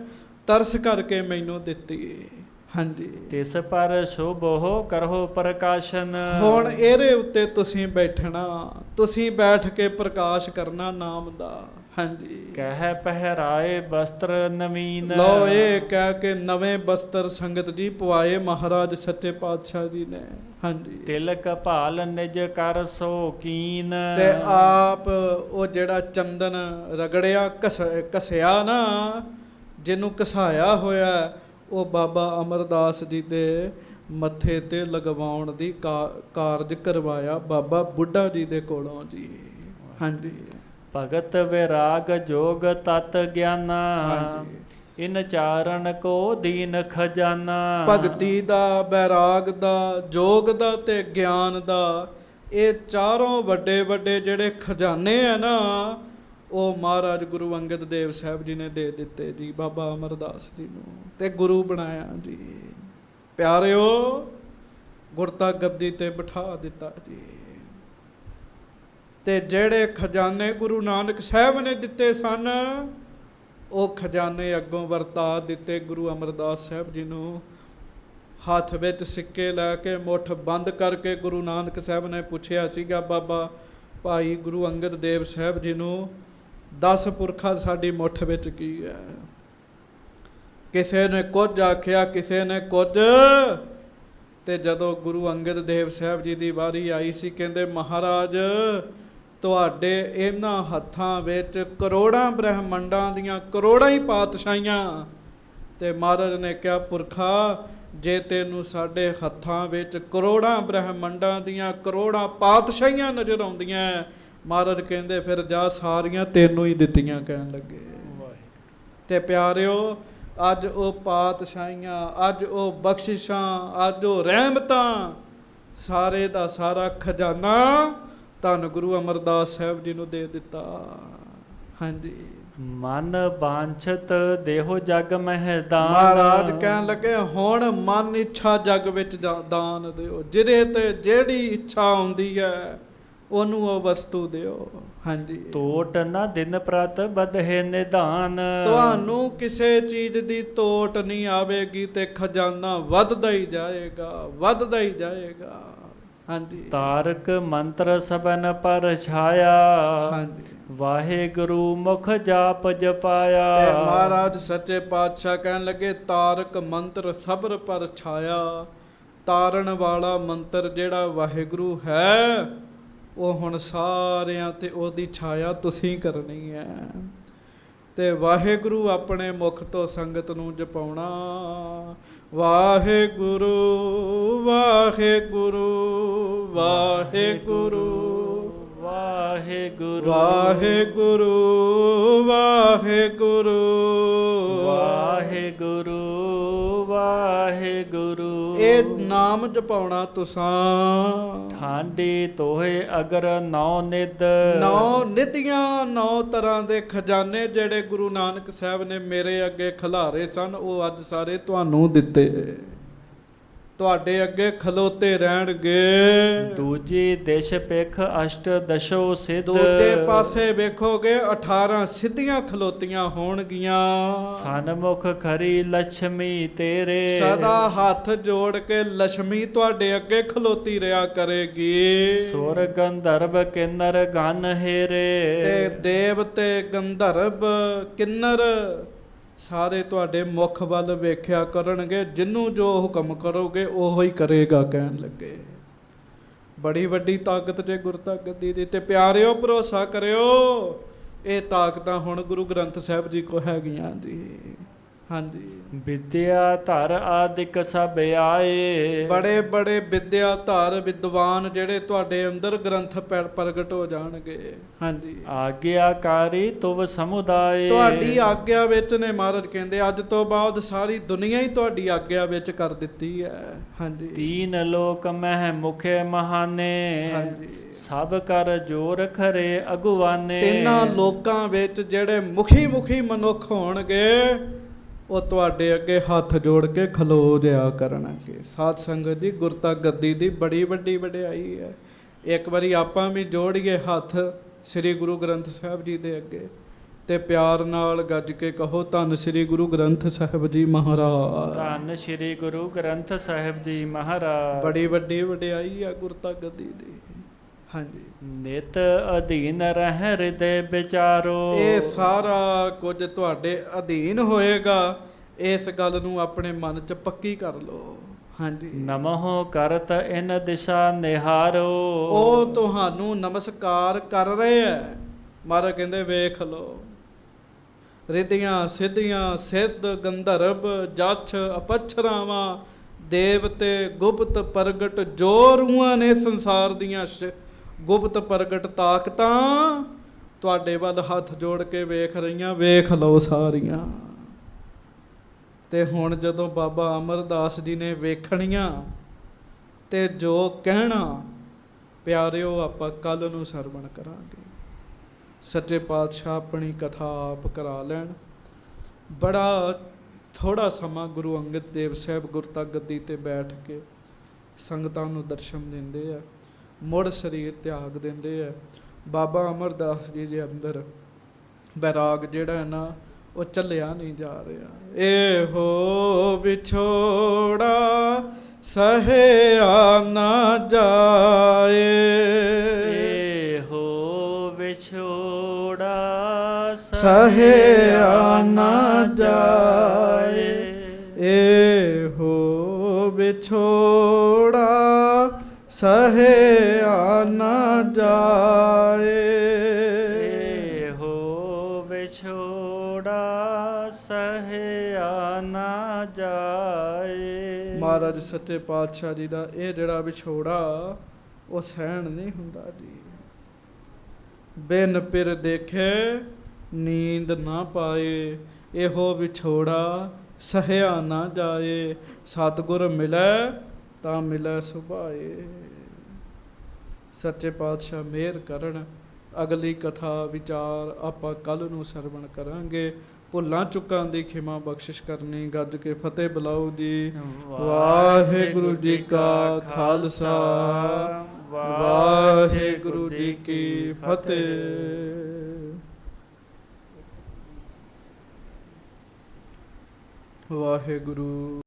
ਤਰਸ ਕਰਕੇ ਮੈਨੂੰ ਦਿੱਤੀ। ਹਾਂਜੀ। ਤਿਸ ਪਰ ਸ਼ੁਭ ਹੋ ਕਰੋ ਪ੍ਰਕਾਸ਼ਨ। ਹੁਣ ਇਹਦੇ ਉੱਤੇ ਤੁਸੀਂ ਬੈਠਣਾ, ਤੁਸੀਂ ਬੈਠ ਕੇ ਪ੍ਰਕਾਸ਼ ਕਰਨਾ ਨਾਮ ਦਾ। ਹਾਂਜੀ। ਕਹਿ ਪਹਿਰਾਏ ਬਸਤਰ ਨਵੀਨ। ਲਓ, ਇਹ ਕਹਿ ਕੇ ਨਵੇਂ ਬਸਤਰ ਸੰਗਤ ਜੀ ਪਵਾਏ ਮਹਾਰਾਜ ਸੱਚੇ ਪਾਤਸ਼ਾਹ ਜੀ ਨੇ। ਹਾਂਜੀ। ਤਿਲਕ ਭਾਲ ਨਿਜ ਕਰ ਸੋ ਕੀਨ। ਤੇ ਆਪ ਉਹ ਜਿਹੜਾ ਚੰਦਨ ਰਗੜਿਆ ਘਸਿਆ ਨਾ, ਜਿਹਨੂੰ ਘਸਾਇਆ ਹੋਇਆ, ਉਹ ਬਾਬਾ ਅਮਰਦਾਸ ਜੀ ਦੇ ਮੱਥੇ ਤੇ ਲਗਵਾਉਣ ਦੀ ਕਾਰਜ ਕਰਵਾਇਆ ਬਾਬਾ ਬੁੱਢਾ ਜੀ ਦੇ ਕੋਲੋਂ ਜੀ। ਹਾਂਜੀ। ਭਗਤ ਵਿਰਾਗ ਜੋਗ ਤਤ ਗਿਆਨਾ। ਹਾਂਜੀ। ਇਨ ਚਾਰਨ ਕੋ ਦੀਨ ਖਜ਼ਾਨਾ। ਭਗਤੀ ਦਾ, ਬੈਰਾਗ ਦਾ, ਜੋਗ ਦਾ ਤੇ ਗਿਆਨ ਦਾ, ਇਹ ਚਾਰੋਂ ਵੱਡੇ ਵੱਡੇ ਜਿਹੜੇ ਖਜ਼ਾਨੇ ਆ ਨਾ, ਉਹ ਮਹਾਰਾਜ ਗੁਰੂ ਅੰਗਦ ਦੇਵ ਸਾਹਿਬ ਜੀ ਨੇ ਦੇ ਦਿੱਤੇ ਜੀ ਬਾਬਾ ਅਮਰਦਾਸ ਜੀ ਨੂੰ, ਤੇ ਗੁਰੂ ਬਣਾਇਆ ਜੀ। ਪਿਆਰਿਓ, ਗੁਰਤਾ ਗੱਦੀ ਤੇ ਬਿਠਾ ਦਿੱਤਾ ਜੀ। ਤੇ ਜਿਹੜੇ ਖਜ਼ਾਨੇ ਗੁਰੂ ਨਾਨਕ ਸਾਹਿਬ ਨੇ ਦਿੱਤੇ ਸਨ, ਉਹ ਖਜ਼ਾਨੇ ਅੱਗੋਂ ਵਰਤਾ ਦਿੱਤੇ ਗੁਰੂ ਅਮਰਦਾਸ ਸਾਹਿਬ ਜੀ ਨੂੰ। ਹੱਥ ਵਿੱਚ ਸਿੱਕੇ ਲੈ ਕੇ ਮੁੱਠ ਬੰਦ ਕਰਕੇ ਗੁਰੂ ਨਾਨਕ ਸਾਹਿਬ ਨੇ ਪੁੱਛਿਆ ਸੀਗਾ ਬਾਬਾ ਭਾਈ ਗੁਰੂ ਅੰਗਦ ਦੇਵ ਸਾਹਿਬ ਜੀ ਨੂੰ, 10 ਪੁਰਖਾ ਸਾਡੀ ਮੁੱਠ ਵਿੱਚ ਕੀ ਹੈ? ਕਿਸੇ ਨੇ ਕੁਝ ਆਖਿਆ, ਕਿਸੇ ਨੇ ਕੁਝ। ਤੇ ਜਦੋਂ ਗੁਰੂ ਅੰਗਦ ਦੇਵ ਸਾਹਿਬ ਜੀ ਦੀ ਵਾਰੀ ਆਈ ਸੀ, ਕਹਿੰਦੇ ਮਹਾਰਾਜ ਤੁਹਾਡੇ ਇਹਨਾਂ ਹੱਥਾਂ ਵਿੱਚ ਕਰੋੜਾਂ ਬ੍ਰਹਮੰਡਾਂ ਦੀਆਂ ਕਰੋੜਾਂ ਹੀ ਪਾਤਸ਼ਾਹੀਆਂ। ਤੇ ਮਹਾਰਾਜ ਨੇ ਕਿਹਾ ਪੁਰਖਾ, ਜੇ ਤੈਨੂੰ ਸਾਡੇ ਹੱਥਾਂ ਵਿੱਚ ਕਰੋੜਾਂ ਬ੍ਰਹਮੰਡਾਂ ਦੀਆਂ ਕਰੋੜਾਂ ਪਾਤਸ਼ਾਹੀਆਂ ਨਜ਼ਰ ਆਉਂਦੀਆਂ, ਮਹਾਰਾਜ ਕਹਿੰਦੇ ਫਿਰ ਜਾ ਸਾਰੀਆਂ ਤੈਨੂੰ ਹੀ ਦਿੱਤੀਆਂ, ਕਹਿਣ ਲੱਗੇ। ਤੇ ਪਿਆਰਿਓ, ਅੱਜ ਉਹ ਪਾਤਸ਼ਾਹੀਆਂ, ਅੱਜ ਉਹ ਬਖਸ਼ਿਸ਼ਾਂ, ਅੱਜ ਉਹ ਰਹਿਮਤਾਂ, ਸਾਰੇ ਦਾ ਸਾਰਾ ਖਜ਼ਾਨਾ ਧੰਨ ਗੁਰੂ ਅਮਰਦਾਸ ਸਾਹਿਬ ਜੀ ਨੂੰ ਦੇ ਦਿੱਤਾ। ਹਾਂਜੀ। ਮਨ ਬਾਂਛਤ ਦੇਹੋ ਜਗ ਮਹਿ ਦਾਨ। ਮਹਾਰਾਜ ਕਹਿਣ ਲੱਗੇ ਹੁਣ ਮਨ ਇੱਛਾ ਜਗ ਵਿੱਚ ਦਾਨ ਦਿਓ, ਜਿਹਦੇ ਤੇ ਜਿਹੜੀ ਇੱਛਾ ਆਉਂਦੀ ਹੈ ਉਹਨੂੰ ਉਹ ਵਸਤੂ ਦਿਓ। ਹਾਂਜੀ। ਤੋਟ ਨਾ ਦਿਨ ਪ੍ਰਤ ਬਧੇ ਨਿਧਾਨ। ਤੁਹਾਨੂੰ ਕਿਸੇ ਚੀਜ਼ ਦੀ ਤੋਟ ਨਹੀਂ ਆਵੇਗੀ ਤੇ ਖਜ਼ਾਨਾ ਵੱਧਦਾ ਹੀ ਜਾਏਗਾ, ਵੱਧਦਾ ਹੀ ਜਾਏਗਾ। ਹਾਂਜੀ। ਤਾਰਕ ਮੰਤਰ ਸਬਨ ਪਰ ਛਾਇਆ। ਹਾਂਜੀ। ਵਾਹਿਗੁਰੂ ਮੁਖ ਜਾਪ ਜਪਾਇਆ। ਤੇ ਮਹਾਰਾਜ ਸੱਚੇ ਪਾਤਸ਼ਾਹ ਕਹਿਣ ਲੱਗੇ ਤਾਰਕ ਮੰਤਰ ਸਬਰ ਪਰ ਛਾਇਆ। ਤਾਰਨ ਵਾਲਾ ਮੰਤਰ ਜਿਹੜਾ ਵਾਹਿਗੁਰੂ ਹੈ, ਉਹ ਹੁਣ ਸਾਰਿਆਂ ਤੇ ਉਹਦੀ ਛਾਇਆ ਤੁਸੀਂ ਕਰਨੀ ਹੈ। ਤੇ ਵਾਹਿਗੁਰੂ ਆਪਣੇ ਮੁਖ ਤੋਂ ਸੰਗਤ ਨੂੰ ਜਪਾਉਣਾ। ਵਾਹਿਗੁਰੂ ਵਾਹਿਗੁਰੂ ਵਾਹਿਗੁਰੂ ਵਾਹਿਗੁਰੂ ਵਾਹਿਗੁਰੂ ਵਾਹਿਗੁਰੂ ਵਾਹਿਗੁਰੂ ਵਾਹਿਗੁਰੂ। ਇਹ ਨਾਮ ਜਪਾਉਣਾ ਤੁਸਾਂ। ਠਾਂਡੀ ਤੋਹੇ ਅਗਰ ਨੌ ਨਿਧ। 9 ਨਿਧੀਆਂ, 9 ਤਰ੍ਹਾਂ ਦੇ ਖਜ਼ਾਨੇ ਜਿਹੜੇ ਗੁਰੂ ਨਾਨਕ ਸਾਹਿਬ ਨੇ ਮੇਰੇ ਅੱਗੇ ਖਿਲਾਰੇ ਸਨ, ਉਹ ਅੱਜ ਸਾਰੇ ਤੁਹਾਨੂੰ ਦਿੱਤੇ। ਤੁਹਾਡੇ ਅੱਗੇ ਖਲੋਤੇ ਰਹਿਣਗੇ। ਦੂਜੀ ਦਿਸ਼ ਪਿਖ ਅਸ਼ਟ ਦਸ਼ੋ ਸਿੱਧ, ਦੂਜੇ ਪਾਸੇ ਵੇਖੋਗੇ 18 ਸਿੱਧੀਆਂ ਖਲੋਤੀਆਂ ਹੋਣਗੀਆਂ। ਸਨਮੁਖ ਖਰੀ ਲక్ష్ਮੀ ਤੇਰੇ, ਸਦਾ ਹੱਥ ਜੋੜ ਕੇ ਲక్ష్ਮੀ ਤੁਹਾਡੇ ਅੱਗੇ ਖਲੋਤੀ ਰਿਹਾ ਕਰੇਗੀ। ਸੁਰ ਗੰਧਰਵ ਕਿੰਨਰ ਗਨ ਹੇਰੇ, ਤੇ ਦੇਵ ਤੇ ਗੰਧਰਵ ਕਿੰਨਰ ਸਾਰੇ ਤੁਹਾਡੇ ਮੁਖ ਵੱਲ ਵੇਖਿਆ ਕਰਨਗੇ। ਜਿਹਨੂੰ ਜੋ ਹੁਕਮ ਕਰੋਗੇ ਉਹੋ ਹੀ ਕਰੇਗਾ ਕਹਿਣ ਲੱਗੇ। ਬੜੀ ਵੱਡੀ ਤਾਕਤ ਜੇ ਗੁਰਤਾ ਗੱਦੀ ਦੀ। ਤੇ ਪਿਆਰਿਓ ਭਰੋਸਾ ਕਰਿਓ, ਇਹ ਤਾਕਤਾਂ ਹੁਣ ਗੁਰੂ ਗ੍ਰੰਥ ਸਾਹਿਬ ਜੀ ਕੋ ਹੈਗੀਆਂ ਜੀ। ਹਾਂਜੀ, ਵਿਦਿਆ ਧਰ ਆਦਿਕ ਸਭ ਆਏ, ਬੜੇ ਬੜੇ ਵਿਦਿਆ ਧਾਰ ਵਿਦਵਾਨ ਜਿਹੜੇ ਤੁਹਾਡੇ ਅੰਦਰ ਗ੍ਰੰਥ ਪ੍ਰਗਟ ਹੋ ਜਾਣਗੇ। ਹਾਂਜੀ, ਆਗਿਆਕਾਰੀ ਤੁਵ ਸਮੁਦਾਏ, ਤੁਹਾਡੀ ਆਗਿਆ ਵਿੱਚ ਨੇ। ਮਹਾਰਾਜ ਕਹਿੰਦੇ ਅੱਜ ਤੋਂ ਬਾਅਦ ਸਾਰੀ ਦੁਨੀਆ ਹੀ ਤੁਹਾਡੀ ਆਗਿਆ ਵਿੱਚ ਕਰ ਦਿੱਤੀ ਹੈ। ਹਾਂਜੀ, ਤੀਨ ਲੋਕ ਮਹਿ ਮੁਖੇ ਮਹਾਨੇ, ਹਾਂਜੀ, ਸਭ ਕਰ ਜੋਰ ਖਰੇ ਅਗਵਾਨੇ। ਤਿੰਨਾਂ ਲੋਕਾਂ ਵਿੱਚ ਜਿਹੜੇ ਮੁਖੀ ਮਨੁੱਖ ਹੋਣਗੇ ਉਹ ਤੁਹਾਡੇ ਅੱਗੇ ਹੱਥ ਜੋੜ ਕੇ ਖਲੋ ਜਿਆ ਕਰਨਗੇ। ਸਾਧ ਸੰਗਤ ਜੀ, ਗੁਰਤਾ ਗੱਦੀ ਦੀ ਬੜੀ ਵੱਡੀ ਵਡਿਆਈ ਹੈ। ਇੱਕ ਵਾਰੀ ਆਪਾਂ ਵੀ ਜੋੜੀਏ ਹੱਥ ਸ੍ਰੀ ਗੁਰੂ ਗ੍ਰੰਥ ਸਾਹਿਬ ਜੀ ਦੇ ਅੱਗੇ ਤੇ ਪਿਆਰ ਨਾਲ ਗੱਜ ਕੇ ਕਹੋ, ਧੰਨ ਸ੍ਰੀ ਗੁਰੂ ਗ੍ਰੰਥ ਸਾਹਿਬ ਜੀ ਮਹਾਰਾਜ, ਧੰਨ ਸ੍ਰੀ ਗੁਰੂ ਗ੍ਰੰਥ ਸਾਹਿਬ ਜੀ ਮਹਾਰਾਜ। ਬੜੀ ਵੱਡੀ ਵਡਿਆਈ ਆ ਗੁਰਤਾ ਗੱਦੀ ਦੀ। ਹਾਂਜੀ, ਨਿਤ ਅਧੀਨ ਰਹਿ ਹਿਰਦੇ ਵਿਚਾਰੋ, ਇਹ ਸਾਰਾ ਕੁਝ ਤੁਹਾਡੇ ਅਧੀਨ ਹੋਏਗਾ। ਇਸ ਗੱਲ ਨੂੰ ਆਪਣੇ ਮਨ 'ਚ ਪੱਕੀ ਕਰ ਲਓ। ਹਾਂਜੀ, ਨਮਹੁ ਕਰਤ ਇਨ ਦਿਸ਼ਾ ਨਿਹਾਰੋ, ਉਹ ਤੁਹਾਨੂੰ ਨਮਸਕਾਰ ਕਰ ਰਹੇ ਹੈ। ਮਹਾਰਾਜ ਕਹਿੰਦੇ ਵੇਖ ਲਓ, ਰਿੱਧੀਆਂ ਸਿੱਧੀਆਂ ਸਿੱਧ ਗੰਧਰਵ ਜਛ ਅਪਛਰਾਵਾਂ ਦੇਵਤੇ ਗੁਪਤ ਪ੍ਰਗਟ ਜੋ ਰੂਹਾਂ ਨੇ ਸੰਸਾਰ ਦੀਆਂ ਗੁਪਤ ਪ੍ਰਗਟ ਤਾਕਤਾਂ ਤੁਹਾਡੇ ਵੱਲ ਹੱਥ ਜੋੜ ਕੇ ਵੇਖ ਰਹੀਆਂ। ਵੇਖ ਲਓ ਸਾਰੀਆਂ। ਤੇ ਹੁਣ ਜਦੋਂ ਬਾਬਾ ਅਮਰਦਾਸ ਜੀ ਨੇ ਵੇਖਣੀਆਂ ਤੇ ਜੋ ਕਹਿਣਾ, ਪਿਆਰਿਓ ਆਪਾਂ ਕੱਲ ਨੂੰ ਸਰਵਣ ਕਰਾਂਗੇ। ਸੱਚੇ ਪਾਤਸ਼ਾਹ ਆਪਣੀ ਕਥਾ ਆਪ ਕਰਾ ਲੈਣ। ਬੜਾ ਥੋੜਾ ਸਮਾਂ ਗੁਰੂ ਅੰਗਦ ਦੇਵ ਸਾਹਿਬ ਗੁਰਤਾ ਗੱਦੀ ਤੇ ਬੈਠ ਕੇ ਸੰਗਤਾਂ ਨੂੰ ਦਰਸ਼ਨ ਦਿੰਦੇ ਆ, ਮੁੜ ਸਰੀਰ ਤਿਆਗ ਦਿੰਦੇ ਆ। ਬਾਬਾ ਅਮਰਦਾਸ ਜੀ ਦੇ ਅੰਦਰ ਬੈਰਾਗ ਜਿਹੜਾ ਹੈ ਨਾ, ਉਹ ਚੱਲਿਆ ਨਹੀਂ ਜਾ ਰਿਹਾ। ਇਹੋ ਵਿਛੋੜਾ ਸਹਿਆ ਨਾ ਜਾਏ, ਇਹੋ ਵਿਛੋੜਾ ਸਹਿਆ ਨਾ ਜਾਏ, ਇਹੋ ਵਿਛੋੜਾ ਸਹਿਆ ਨਾ ਜਾਏ, ਇਹੋ ਵਿਛੋੜਾ ਸਹਿਆ ਨਾ ਜਾਏ। ਮਹਾਰਾਜ ਸੱਚੇ ਪਾਤਸ਼ਾਹ ਜੀ ਦਾ ਇਹ ਜਿਹੜਾ ਵਿਛੋੜਾ ਉਹ ਸਹਿਣ ਨਹੀਂ ਹੁੰਦਾ ਜੀ। ਬਿਨ ਪਿਰ ਦੇਖੇ ਨੀਂਦ ਨਾ ਪਾਏ, ਇਹੋ ਵਿਛੋੜਾ ਸਹਿਆ ਨਾ ਜਾਏ, ਸਤਿਗੁਰ ਮਿਲੈ ਤਾਂ ਮਿਲੈ ਸੁਭਾਏ। ਸੱਚੇ ਪਾਤਸ਼ਾਹ ਮਿਹਰ ਕਰਨ। ਅਗਲੀ ਕਥਾ ਵਿਚਾਰ ਆਪਾਂ ਕੱਲ ਨੂੰ ਸਰਵਣ ਕਰਾਂਗੇ। ਭੁੱਲਾਂ ਚੁੱਕਾਂ ਦੀ ਖਿਮਾ ਬਖਸ਼ਿਸ਼ ਕਰਨੀ। ਗੱਜ ਕੇ ਫਤਿਹ ਬੁਲਾਓ ਜੀ। ਵਾਹਿਗੁਰੂ ਜੀ ਕਾ ਖਾਲਸਾ, ਵਾਹਿਗੁਰੂ ਜੀ ਕੀ ਫਤਿਹ। ਵਾਹਿਗੁਰੂ।